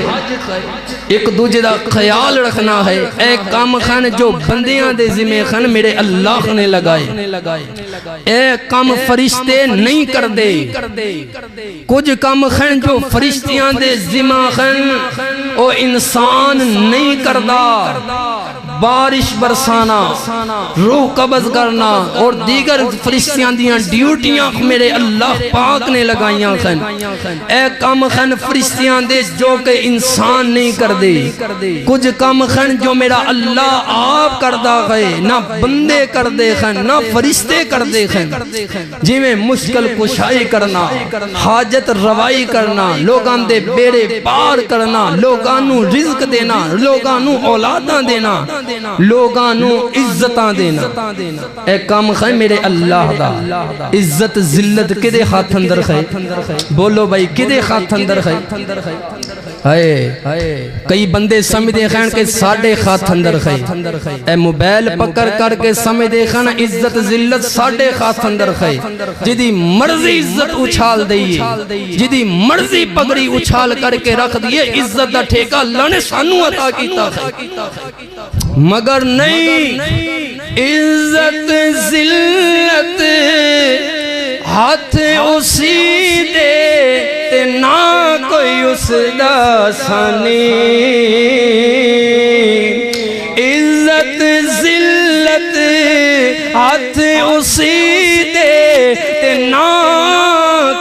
ایک دوجہ دا خیال رکھنا ہے اے کام خان جو بندیاں دے ذمہ خان میرے اللہ نے لگائے اے کام فرشتے نہیں کر دے کچھ کام خان جو فرشتیاں دے ذمہ خان او انسان نہیں کردہ بارش برسانا روح قبض کرنا اور دیگر فرشتیاں دیاں ڈیوٹیاں میرے اللہ پاک نے لگائیاں خان اے کام خان فرشتیاں دے جو کہ انسان نہیں کر دے کچھ کام خان جو میرا اللہ آپ کردہ گئے نہ بندے کر دے خان نہ فرشتے کر دے خان جی میں مشکل کشائی کرنا حاجت روائی کرنا لوگان دے بیڑے پار کرنا لوگانوں رزق دینا لوگانوں اولاداں دینا لوگانوں عزتاں دینا اے کام خواہ میرے اللہ دا عزت ذلت کدے ہاتھ اندر خواہ بولو بھائی کدے ہاتھ اندر خواہ کئی بندے سمجھے خان کے ساڑھے ہاتھ اندر خواہ اے موبائل پکر کر کے سمجھے خان عزت ذلت ساڑھے ہاتھ اندر خواہ جدی مرضی عزت اچھال دئیے جدی مرضی پگڑی اچھال کر کے رکھ دیئے عزت دا ٹھیکہ اللہ نے سانو عطا کیتا خواہ مگر نہیں عزت ذلت ہاتھ اسی دے تے نہ کوئی اس دا ثانی عزت ذلت ہاتھ اسی دے تے نہ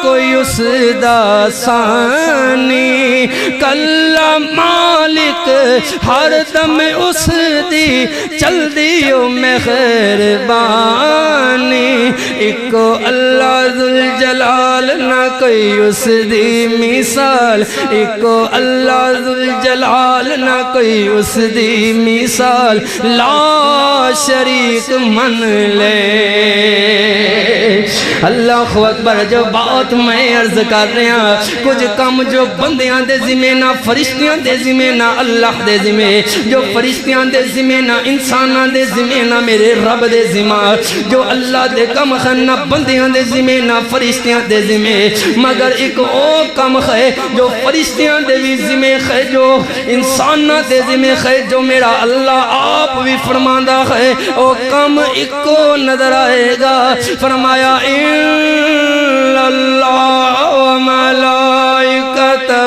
کوئی اس دا ثانی کلا مالک ہر دم اس دی چل دیو مہربانی اکو اللہ ذوالجلال نہ کوئی اس دی مثال اکو اللہ ذوالجلال نہ کوئی اس دی مثال لا شریک من لے اللہ اکبر جو بات میں عرض کر رہے ہیں کچھ کم جو بندیاں دے ذمہ نہ فرشتیاں دے ذمہ نہ اللہ دے ذمہ جو فرشتیاں دے ذمہ نہ انساناں دے ذمہ نہ میرے رب دے ذمہ جو اللہ دے کم خنہ بندیاں دے ذمہ نہ فرشتیاں دے ذمہ مگر ایک او کم ہے جو فرشتیاں دے بھی ذمہ ہے جو انساناں دے ذمہ ہے جو میرا اللہ آپ بھی فرماندہ ہے او کم ایک کو نظر آئے گا فرمایا اللہ و ملائکتہ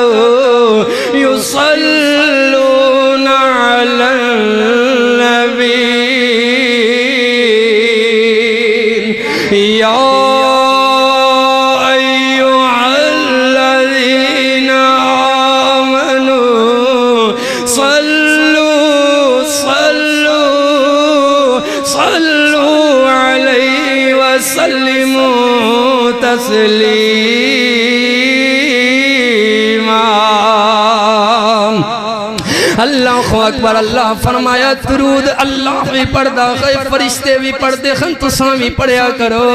یصلون علی النبی یا ایہا الذین آمنوا صلوا علیہ وسلموا تسلیما اللہ اکبر اللہ فرمایا درود اللہ بھی پڑھدا ہے فرشتے بھی پڑھتے ہیں تساں بھی پڑھیا کرو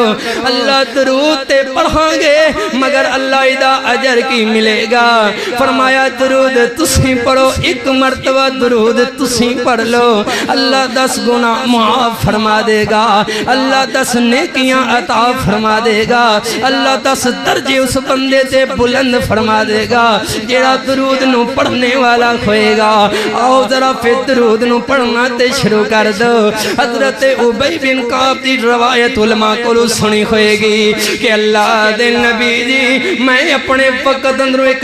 اللہ درود تے پڑھاں گے مگر اللہ دا اجر کی ملے گا فرمایا درود تسیں پڑھو ایک مرتبہ درود تسیں پڑھ لو اللہ 10 گناہ معاف فرما دے گا اللہ 10 نیکیاں عطا فرما دے گا اللہ 10 درجے اس بندے تے بلند فرما دے گا جیڑا درود نو پڑھنے والا ہوئے گا آؤ ذرا پھر درود نو پڑھنا تے شروع کر دو حضرت ابی بن کعب دی روایت علماء کو سنی ہوئے گی کہ اللہ دے نبی جی میں اپنے وقت اندر ایک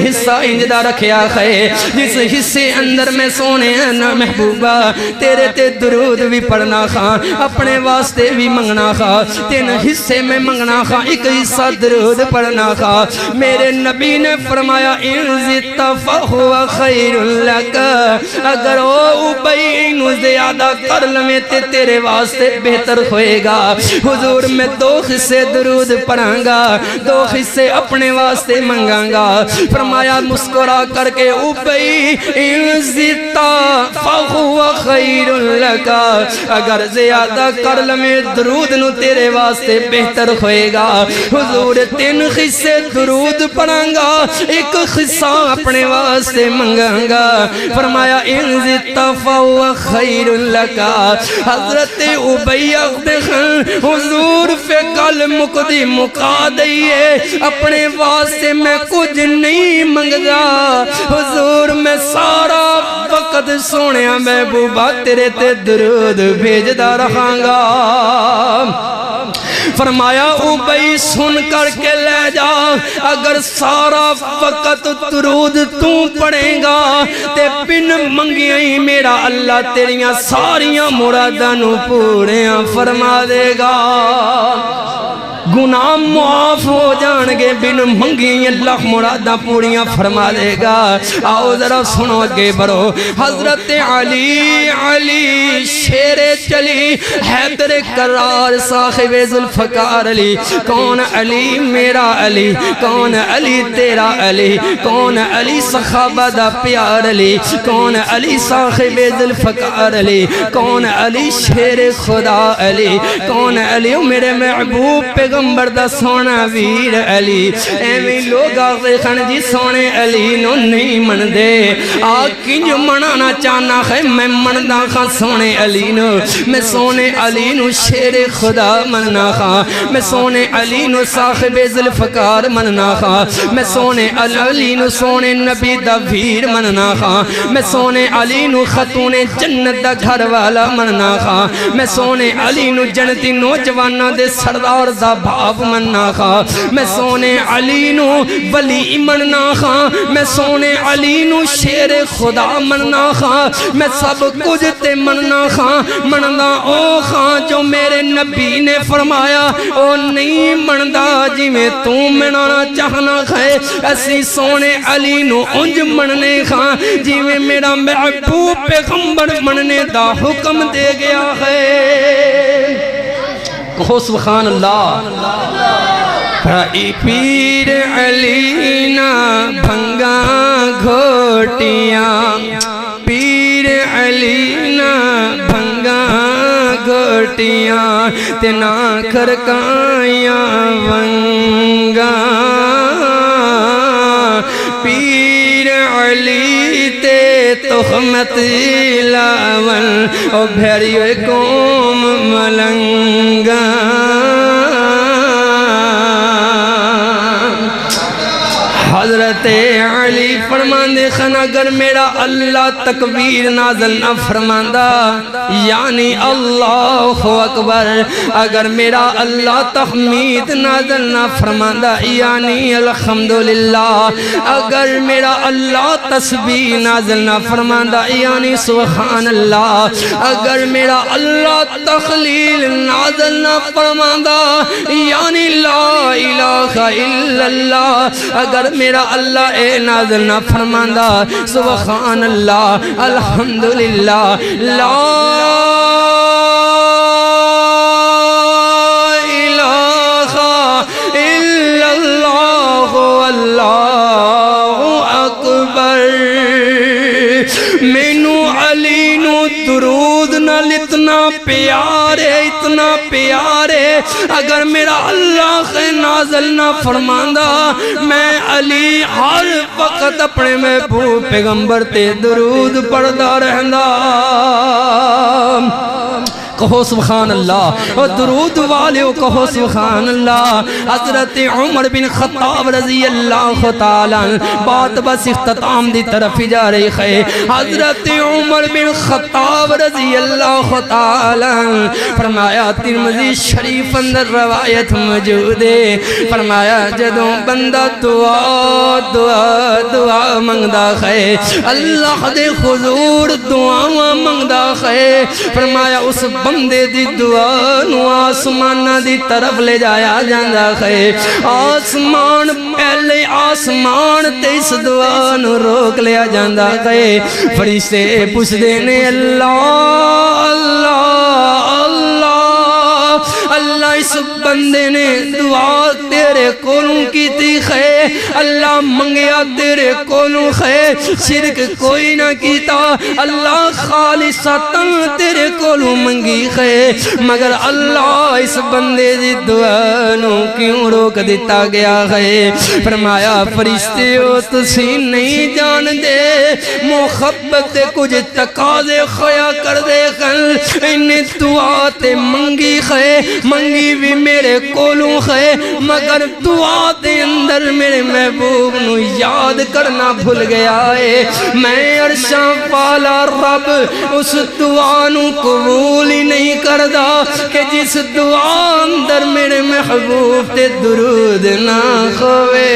حصہ انجدہ رکھیا ہے جس حصے اندر میں سونے نا محبوبہ تیرے تے درود بھی پڑھنا خواہ اپنے واسطے بھی منگنا خواہ 3 حصے میں منگنا خواہ ایک حصہ درود پڑھنا خواہ میرے نبی نے فرمایا انزت فہو خیر لکا اگر او ابی نو زیادہ کر لمیں تیرے واسطے بہتر ہوئے گا حضور میں 2 حصے درود پڑھاں گا 2 حصے اپنے واسطے منگاں گا فرمایا مسکرا کر کے ابی انزتا فہو خیر لکا اگر زیادہ کر لمیں درود نو تیرے واسطے بہتر ہوئے گا حضور 3 حصے درود پڑھاں گا 1 حصہ اپنے واسطے منگاں گا فرمایا انزت فہو خیر لکا حضرت ابی حضور فے گل مکدی مکا دئیے اپنے واسطے میں کچھ نہیں منگدا حضور میں سارا وقت سونیا محبوبہ تیرے تے درود بھیجدا رہاں گا فرمایا ابی سن کر کے لے جا اگر سارا وقت درود تو پڑھے گا تے بن منگیاں میرا اللہ تیریاں ساریاں مراداں پوریاں فرما دے گا گناہ معاف ہو جانگے بن منگی اللہ مرادہ پوریاں فرما دے گا آؤ ذرا سنو اگے برو حضرت علی شیر چلی حیدر کرار صاحب ذوالفقار علی کون علی میرا علی کون علی تیرا علی کون علی صحابہ دا پیار علی کون علی صاحب ذوالفقار علی کون علی شیر خدا علی کون علی میرے محبوب پیغمبر دا سونا ویر علی ایویں لوگ آگے خان جی سونے علی نو نہیں من دے آکی جو منانا چاہنا ہے میں مندہ خان سونے علی نو میں سونے علی نو شیر خدا مننا خان میں سونے علی نو صاحب ذوالفقار مننا خان میں سونے علی نو سونے نبی دا ویر مننا خان میں سونے علی نو خاتون جنت دا گھر والا مننا خان میں سونے علی نو جنتی نوجوانہ دے سردار دا صحاب مننا خاں میں سونے علی نو ولی مننا خاں میں سونے علی نو شیر خدا مننا خاں میں سب کچھ تے مننا خاں مندا او خاں جو میرے نبی نے فرمایا او نہیں مندا جی میں تو منانا چاہنا خے اسی سونے علی نو انج مننے خاں جی میں میرا محبوب پیغمبر مننے دا حکم دے گیا ہے کہو سبحان اللہ پیر علی نا بھنگا گھوٹیاں پیر علی نا بھنگا گھوٹیاں تینا کھرکائیاں ونگا پیر علی تے تخمت لاون او بھیریو قوم ملنگا حضرت علی فرماندے خن اگر میرا اللہ تکبیر نازل نہ فرماندہ یعنی اللہ اکبر اگر میرا اللہ تحمید نازل نہ فرماندہ یعنی الحمدللہ اگر میرا اللہ تسبیح نازل نہ فرماندہ یعنی سبحان اللہ اگر میرا اللہ تخلیل نازل نہ فرماندہ یعنی لا الہ الا اللہ اگر میرا اللہ اے نازل نہ فرماندہ سبحان اللہ الحمدللہ لا الہ الا اللہ واللہ اکبر مینو علی نو درود نہ لتنا پیارے اتنا پیارے اگر میرا اللہ نازل نہ فرماندہ میں علی ہر وقت اپنے محبوب پیغمبر تے درود پڑھدا رہندا کہو سبحان اللہ اور درود والیو کہو سبحان اللہ حضرت عمر بن خطاب رضی اللہ تعالیٰ بات بس اختتام دی طرف جا رہی ہے حضرت عمر بن خطاب رضی اللہ تعالیٰ فرمایا ترمذی شریف اندر روایت موجود ہے فرمایا جدوں بندہ دعا دعا دعا منگدا ہے اللہ دے حضور دعا منگدا ہے فرمایا اس بندے دی دعا نو آسمانہ دی طرف لے جایا جاندہ ہے آسمان پہلے آسمان تے اس دعا نو روک لیا جاندہ ہے فرشتے پوچھ دینے اللہ اللہ اللہ اللہ اس بندے نے دعا تیرے کولوں کی تھی خے اللہ منگیا تیرے کولوں خے شرک کوئی نہ کیتا اللہ خالصتاً تیرے کولوں منگی خے مگر اللہ اس بندے دی دعا نو کیوں روک دیتا گیا ہے فرمایا فرشتے ہو تسی نہیں جان دے محبت کچھ تقاضے خیا کر دے خل انہیں دعا تے منگی خے منگی بھی میرے کولوں خے مگر دعا دے اندر میرے محبوب نو یاد کرنا بھول گیا ہے میں عرشاں والا رب اس دعا نو قبول ہی نہیں کردہ کہ جس دعا اندر میرے محبوب تے درود نہ خوے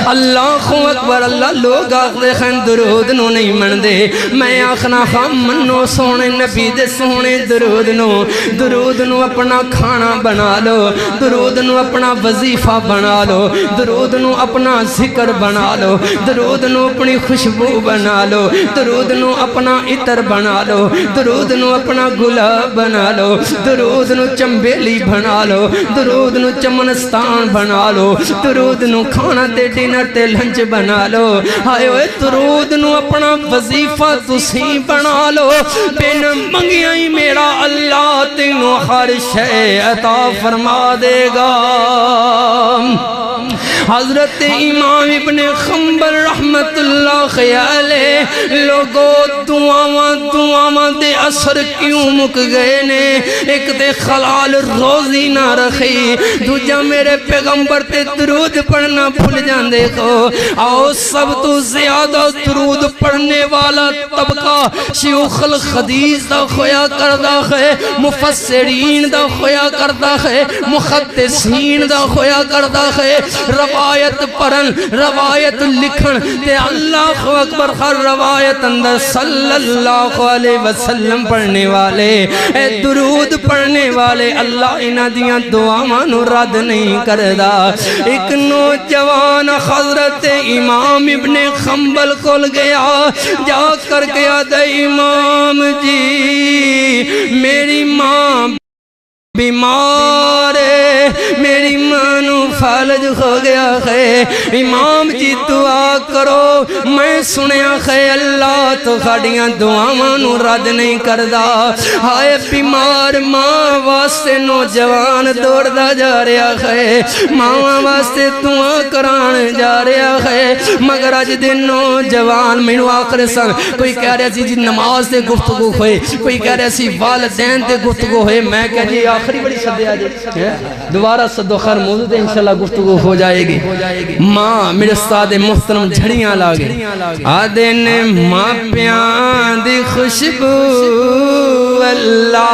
اللہ اکبر اللہ لوگ آخر خین درود نو نہیں من دے میں آخنا ہم منو سونے نبی دے سونے درود نو اپنا کھانا بنا لو درود نو اپنا وظیفہ بنا لو درود نو اپنا ذکر بنا لو درود نو اپنی خوشبو بنا لو درود نو اپنا عطر بنا لو درود نو اپنا گلاب بنا لو درود نو چمبیلی بنا لو درود نو چمنستان بنا لو درود نو کھانا تے ڈنر تے لنچ بنا لو ہائے ہوئے درود نو اپنا وظیفہ تسی بنا لو بین منگیاں ہی میرا اللہ تینو ہر شے عطا فرما دے گا حضرت امام ابن حنبل رحمت اللہ علیہ لوگو دعاواں دے اثر کیوں مک گئے نے؟ ایک تے خلال روزی نہ رکھی، دوجا میرے پیغمبر تے درود پڑھنا بھول جاندے ہو۔ آؤ سب تو زیادہ درود پڑھنے والا طبقہ شیوخ الحدیث دا خویا کردہ ہے، مفسرین دا خویا کردہ ہے، محدثین دا خویا کردہ ہے، روایت پڑھن، روایت لکھن تے اللہ اکبر ہر روایت اندر صلی اللہ علیہ وسلم پڑھنے والے، اے درود پڑھنے والے، اللہ انہاں دیاں دعاواں نو رد نہیں کردا۔ ایک نوجوان حضرت امام ابن حنبل کول گیا، جا کر گیا دے امام جی میری ماں بیمار ہے، میری ماں نو فالج ہو گیا ہے، امام جی دعا کرو، میں سنیا ہے اللہ تو خاڑیاں دعاواں نو رد نہیں کردا۔ ہائے بیمار ماں واسطے نوجوان دوڑ دا جا رہا ہے، ماں واسطے دعا کران جا رہا ہے، مگر اج دن نوجوان مینوں آخر سن کوئی کہہ رہا سی جی نماز تے گفتگو ہوئے، کوئی کہہ رہا سی والدین تے گفتگو ہوئے، میں کہہ جی آخری بڑی صدے آجے دوبارہ صدو خیر موضوع دے انشاءاللہ گفتگو ہو جائے گی۔ ماں میرے استاد محترم جھڑیاں لاگے آدھے نے ماں پیان دی خوشبو اللہ،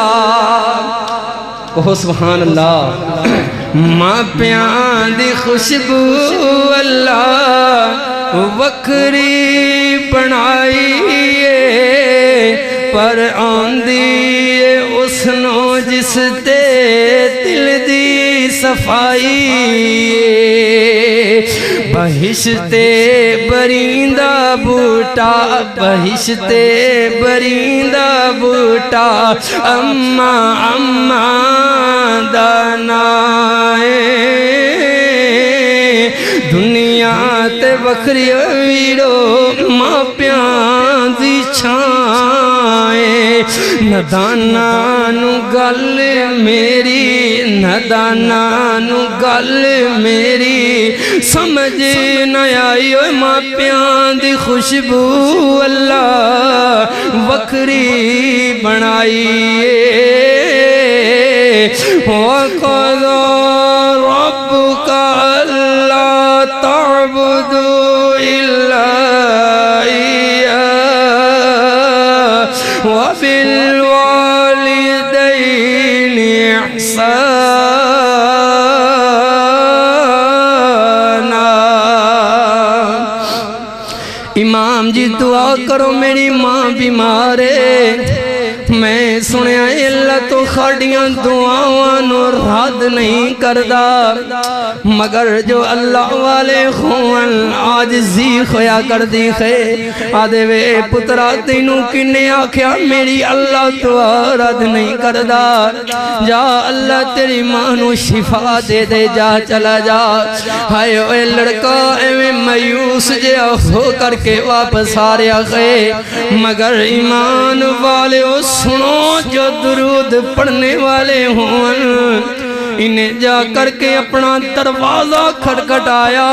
کہو سبحان اللہ، ماں پیان دی خوشبو اللہ وکری بنائیے پر آندی اس نو جس تے دل دی صفائی، بہشت بریندہ بوٹا، بہشت بریندہ بوٹا، اماں دانائے دنیا تے بکری ویرو ماں پیان دی چھائے، ندانانو گل میری، ندانانو گل میری سمجھ نہ آئی، ماں پیان دی خوشبو اللہ وکری بنائیے۔ وَقَضَى رَبُّكَ أَلَّا تَعْبُدُوا إِلَّا إِيَّاهُ وَبِالْوَالِدَيْنِ إِحْسَانًا۔ امام جی دعا کرو میری ماں بیمار ہے، میں سنیا اللہ تو خاڑیاں دعاواں نو رد نہیں کردا، مگر جو اللہ والے خون عاجزی خویا کر دی ہے، آدھے وے پترا تینوں کنے آکھیا میری اللہ دعا رد نہیں کردا، جا اللہ تیری ماں نو شفا دے دے، جا چلا جا۔ ہائے اوے لڑکا ایویں مایوس جیا ہو کر کے واپس آ رہا ہے، مگر ایمان والے سنو جو درود پڑھنے والے ہوں، انہیں جا کر کے اپنا دروازہ کھٹکھٹایا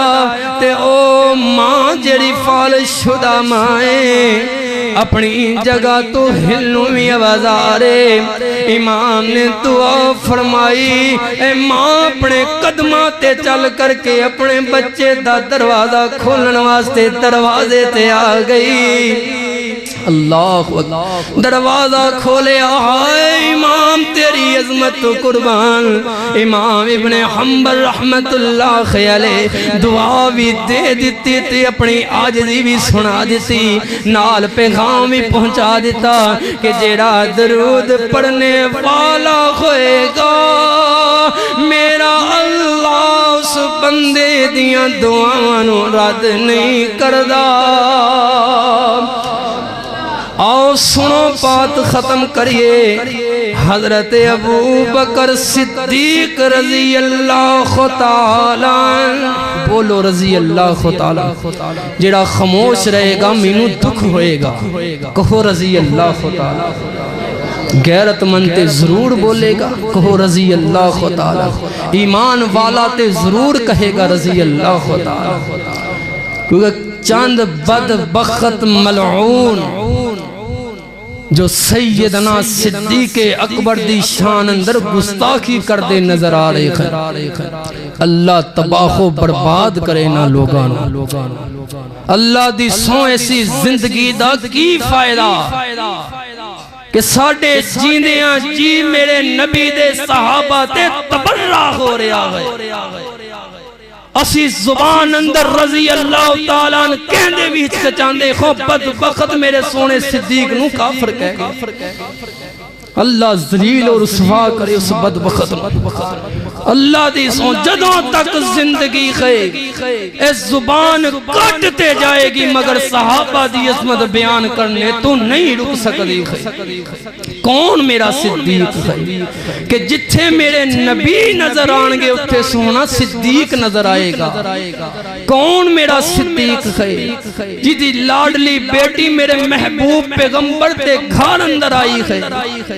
تے او ماں جڑی فالج شدہ مائیں اپنی جگہ تو ہلنوں میں آواز آ رہے، امام نے دعا فرمائی، اے ماں اپنے قدمہ تے چل کر کے اپنے بچے دا دروازہ کھولن واسطے دروازے تے آ گئی۔ اللہ دروازہ کھولے، آئے امام تیری عظمت و قربان۔ امام ابن حنبل رحمت اللہ علیہ دعا بھی دے دیتی تھی، اپنی عاجزی بھی سنا دیتی، نال پیغام بھی پہنچا دیتا کہ جیڑا درود پڑھنے والا ہوئے گا میرا اللہ اس بندے دیاں دعاواں رد نہیں کردا۔ آؤ سنو بات ختم کریے، حضرت ابو بکر صدیق رضی اللہ تعالیٰ، بولو رضی اللہ تعالیٰ، جڑا خاموش رہے گا مینوں دکھ ہوئے گا، کہو رضی اللہ تعالیٰ۔ غیرت مند تے ضرور بولے گا کہو رضی اللہ تعالی، ایمان والا تے ضرور کہے گا رضی اللہ تعالی، کیونکہ چند بدبخت ملعون جو سیدنا صدیق اکبر دی شان اندر گستاخی کر دے نظر آ رہے ہیں، اللہ تباہ و برباد کرے نہ لوگانو، اللہ دی سو ایسی زندگی دا کی فائدہ کہ ساڑھے جیندیاں جی میرے نبی دے صحابہ تے تبرہ ہو رہا ہے، اسی زبان اندر رضی اللہ تعالیٰ کہندے بھی ہچکچاندے خو بدبخت میرے سونے صدیق نو کافر کہہ گئے، اللہ ذلیل اور رسوا کرے اس بدبخت، اللہ دی سو جدوں تک زندگی اس زبان کٹتے جائے گی مگر صحابہ دی عظمت بیان کرنے تو نہیں رک سکتی۔ کون میرا صدیق ہے کہ جتھے میرے نبی نظر آنگے اتھے سونا صدیق نظر آئے گا، کون میرا صدیق ہے جدی لاڈلی بیٹی میرے محبوب پیغمبر تے گھر اندر آئی ہے،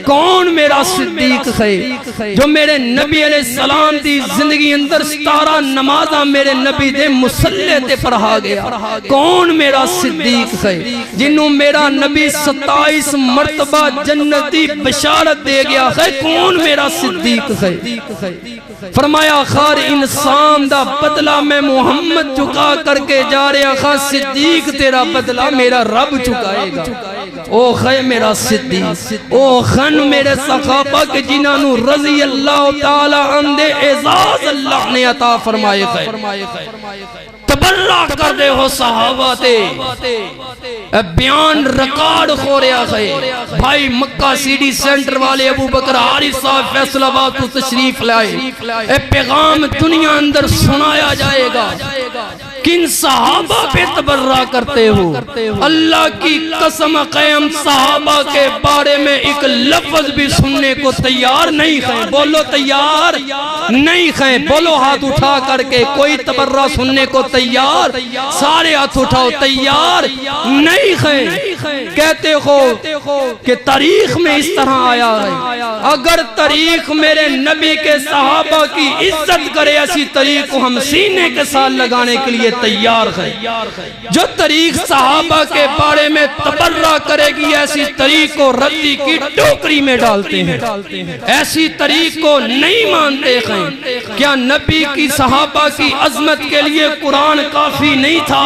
کون میرا صدیق ہے جو میرے نبی علیہ السلام دی زندگی اندر 17 نمازاں میرے نبی دے مسلح تے پڑھا گیا، کون میرا صدیق ہے جنہوں میرا نبی 27 مرتبہ جنتی بشارت دے گیا ہے، کون میرا صدیق ہے؟ فرمایا خار انسان دا بدلہ میں محمد چکا کر کے جا رہا، خار صدیق تیرا بدلہ میرا رب چکائے گا، او خے میرا صدیق، او خن میرے صحابہ کے جنہوں رضی اللہ تعالی عنہ اعزاز اللہ نے عطا فرمائے خیر، تبرہ کر دے ہو صحابہ تے بیان ریکارڈ ہو رہا ہے، بھائی مکہ سی ڈی سینٹر والے ابو بکر حارث صاحب فیصل آباد تو تشریف لائے، اے پیغام دنیا اندر سنایا جائے گا، کن صحابہ پہ تبرہ کرتے ہو؟ اللہ کی قسم قیم صحابہ کے بارے میں ایک لفظ بھی سننے کو تیار نہیں ہے، بولو تیار نہیں ہے، بولو ہاتھ اٹھا کر کے کوئی تبرہ سننے کو تیار، سارے ہاتھ اٹھاؤ، تیار نہیں ہے، کہتے ہو کہ تاریخ میں اس طرح آیا ہے، اگر تاریخ میرے نبی کے صحابہ کی عزت کرے ایسی تاریخ کو ہم سینے کے ساتھ لگانے کے لیے تیار ہے، جو تاریخ صحابہ کے بارے میں تبرہ کرے گی ایسی تاریخ کو ردی کی ٹوکری میں ڈالتے ہیں، ایسی تاریخ کو نہیں مانتے ہیں، کیا نبی کی صحابہ کی عظمت کے لیے قرآن کافی نہیں تھا؟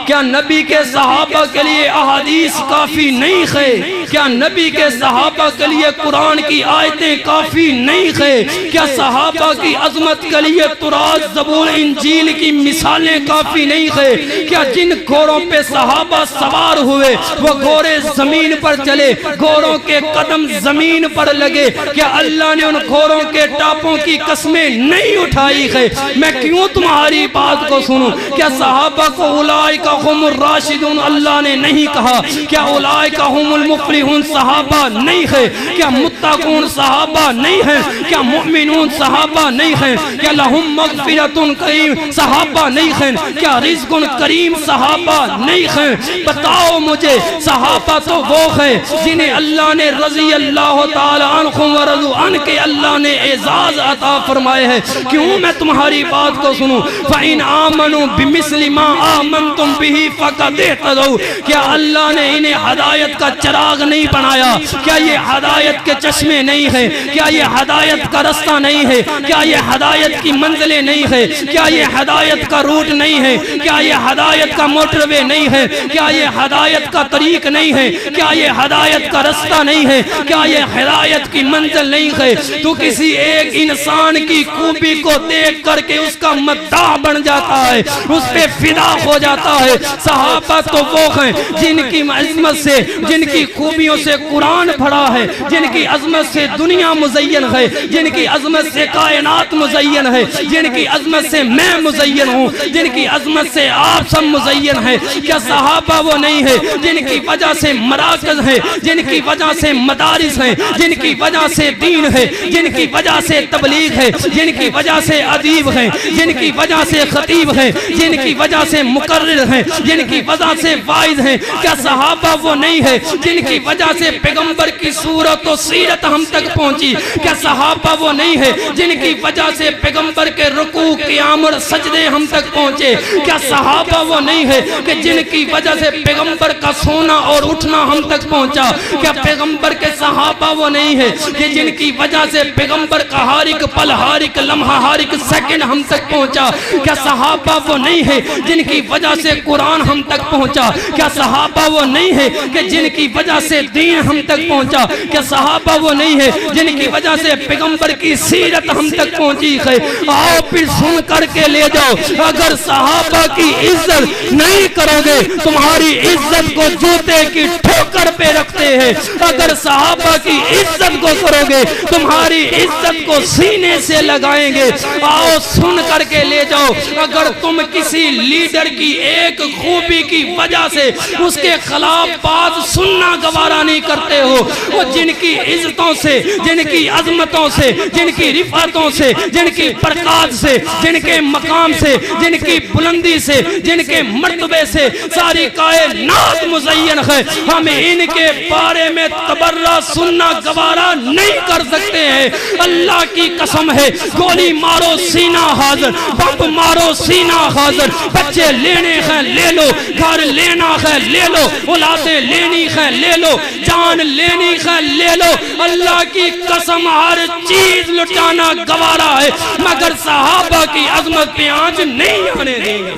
کیا نبی کے صحابہ کے لیے احادیث کافی نہیں ہے؟ کیا نبی کے صحابہ کے لیے قرآن کی آیتیں کافی نہیں ہے؟ کیا صحابہ کی عظمت کے لیے تورات زبور انجیل کی مثالیں کافی نہیں ہے؟ کیا جن گھوڑوں پہ صحابہ سوار ہوئے وہ گھوڑے زمین پر چلے، گھوڑوں کے قدم زمین پر لگے، کیا اللہ نے ان گھوڑوں کے ٹاپوں کی قسمیں نہیں اٹھائی ہے؟ میں کیوں تمہاری بات کو سنوں؟ کیا صحابہ کو اولئک ہم الراشدون اللہ نے نہیں کہا؟ کیا اولئک ہم المفلحون صحابہ نہیں ہے؟ کیا متقون صحابہ نہیں ہیں؟ کیا مؤمنون صحابہ نہیں ہیں؟ کیا لہم مغفرۃ کریم صحابہ نہیں ہیں؟ کیا رزق کریم صحابہ نہیں ہیں؟ بتاؤ مجھے، صحابہ تو وہ ہیں جنہیں اللہ نے رضی اللہ تعالی عنہم ورضوا عنہ کے اللہ نے اعزاز عطا فرمائے ہیں، کیوں میں تمہاری بات کو سنوں؟ فَإِنْ آمَنُوا بِمِثْلِ مَا آمَنْتُمْ بِهِ فَقَدْ اهْتَدَوْا، کیا اللہ نے انہیں ہدایت کا چراغ نہیں بنایا؟ کیا یہ ہدایت کے چشمے نہیں ہیں؟ کیا یہ ہدایت کا رستہ نہیں ہے؟ کیا یہ ہدایت کی منزلیں نہیں ہیں؟ کیا یہ ہدایت کا روٹ نہیں ہے؟ کیا یہ ہدایت کا موٹر وے نہیں ہے؟ کیا یہ ہدایت کا طریق نہیں ہے؟ کیا یہ ہدایت کا رستہ نہیں ہے؟ کیا یہ ہدایت کی منزل نہیں ہے؟ تو کسی ایک انسان کی خوبی کو دیکھ کر کے اس کا مداح بن جاتا ہے، اس پہ فدا ہو جاتا ہے۔ صحابہ تو وہ ہیں جن کی عظمت سے، جن کی خوبیوں سے قرآن بھرا ہے، جن کی عظمت سے دنیا مزین ہے، جن کی عظمت سے کائنات مزین ہے، جن کی عظمت سے میں مزین ہوں، جن کی عظمت سے آپ سب مزین ہیں۔ کیا صحابہ وہ نہیں ہے جن کی وجہ سے مراکز ہیں، جن کی وجہ سے مدارس ہیں، جن کی وجہ سے دین ہے، جن کی وجہ سے تبلیغ ہے، جن کی وجہ سے ادیب ہیں، جن کی وجہ سے خطیب ہیں، جن کی وجہ سے مقرر ہیں، جن کی وجہ سے واعظ ہیں؟ کیا صحابہ وہ نہیں ہے جن جن کی وجہ سے پیغمبر کی صورت و سیرت ہم تک پہنچی؟ کیا صحابہ وہ نہیں ہے جن کی وجہ سے پیغمبر کے رکوع قیام اور سجدے ہم تک پہنچے؟ کیا صحابہ وہ نہیں ہے کہ جن کی وجہ سے پیغمبر کا سونا اور اٹھنا ہم تک پہنچا؟ کیا پیغمبر کے صحابہ وہ نہیں ہے کہ جن کی وجہ سے پیغمبر کا ہر ایک پل، ہر ایک لمحہ، ہر ایک سیکنڈ ہم تک پہنچا؟ کیا صحابہ وہ نہیں ہے جن کی وجہ سے قرآن ہم تک پہنچا؟ کیا صحابہ وہ نہیں ہے کہ جن کی وجہ سے دین ہم تک پہنچا؟ کیا صحابہ وہ نہیں ہے جن کی وجہ سے پیغمبر کی سیرت ہم تک پہنچی ہے؟ آؤ پھر سن کر کے لے جاؤ، اگر صحابہ کی عزت نہیں کرو گے تمہاری عزت کو جوتے کی ٹھوکر پہ رکھتے ہیں، اگر صحابہ کی عزت کو کرو گے تمہاری عزت کو سینے سے لگائیں گے۔ آؤ سن کر کے لے جاؤ، اگر تم کسی لیڈر کی ایک خوبی کی وجہ سے اس کے خلاف بات سننا گوارا نہیں کرتے ہو، وہ جن کی عزتوں سے، جن کی عظمتوں سے، جن کی رفعتوں سے، جن کی برکات سے، جن کے مقام سے، جن کی بلندی سے، جن کے مرتبے سے ساری کائنات مزین ہے، ہم ان کے بارے میں تبرہ سننا گوارا نہیں کر سکتے ہیں۔ اللہ کی قسم ہے، گولی مارو سینہ حاضر، بم مارو سینہ حاضر، بچے لینے ہیں لے لو، گھر لینا ہے لے لو، اولادیں لینی ہے لے لو، جان لینی ہے لے لو، اللہ کی قسم ہر چیز لٹانا گوارا ہے، مگر صحابہ کی عظمت پہ آنچ نہیں آنے دیں گے،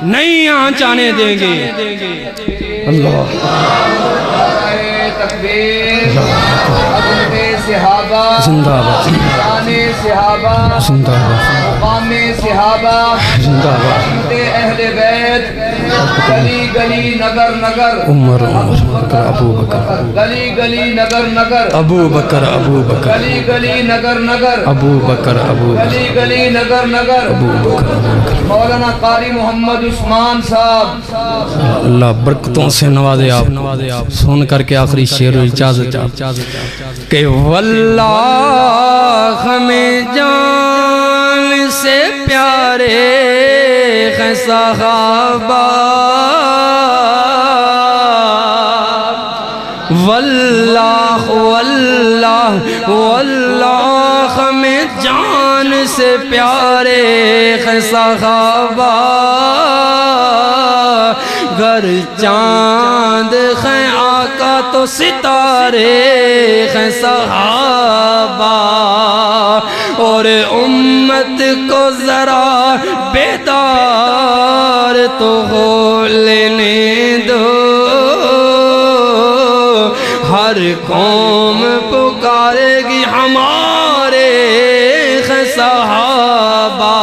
نہیں آنچ آنے دیں گے۔ اللہ تکبیر، عظمت صحابہ زندہ باد، شان صحابہ زندہ باد، مقام صحابہ زندہ باد، عظمت اہل بیت، گلی گلی نگر نگر، عمر بکر ابو بکر، گلی گلی نگر نگر، ابو بکر ابو بکر، گلی گلی نگر نگر، ابو بکر ابو بکر، گلی گلی نگر نگر، ابو بکر۔ مولانا قاری محمد عثمان صاحب، اللہ برکتوں سے نوازے آپ، سن کر کے آخری شعر اجازت کہ واللہ ہمیں جان سے پیارے ہیں صحابہ، واللہ واللہ واللہ ہمیں جان سے پیارے ہیں صحابہ، گر چاند ہیں آقا تو ستارے ہیں صحابہ، اور امت کو ذرا بیدار تو ہو لینے دو، ہر قوم پکارے گی ہمارے ہیں صحابہ۔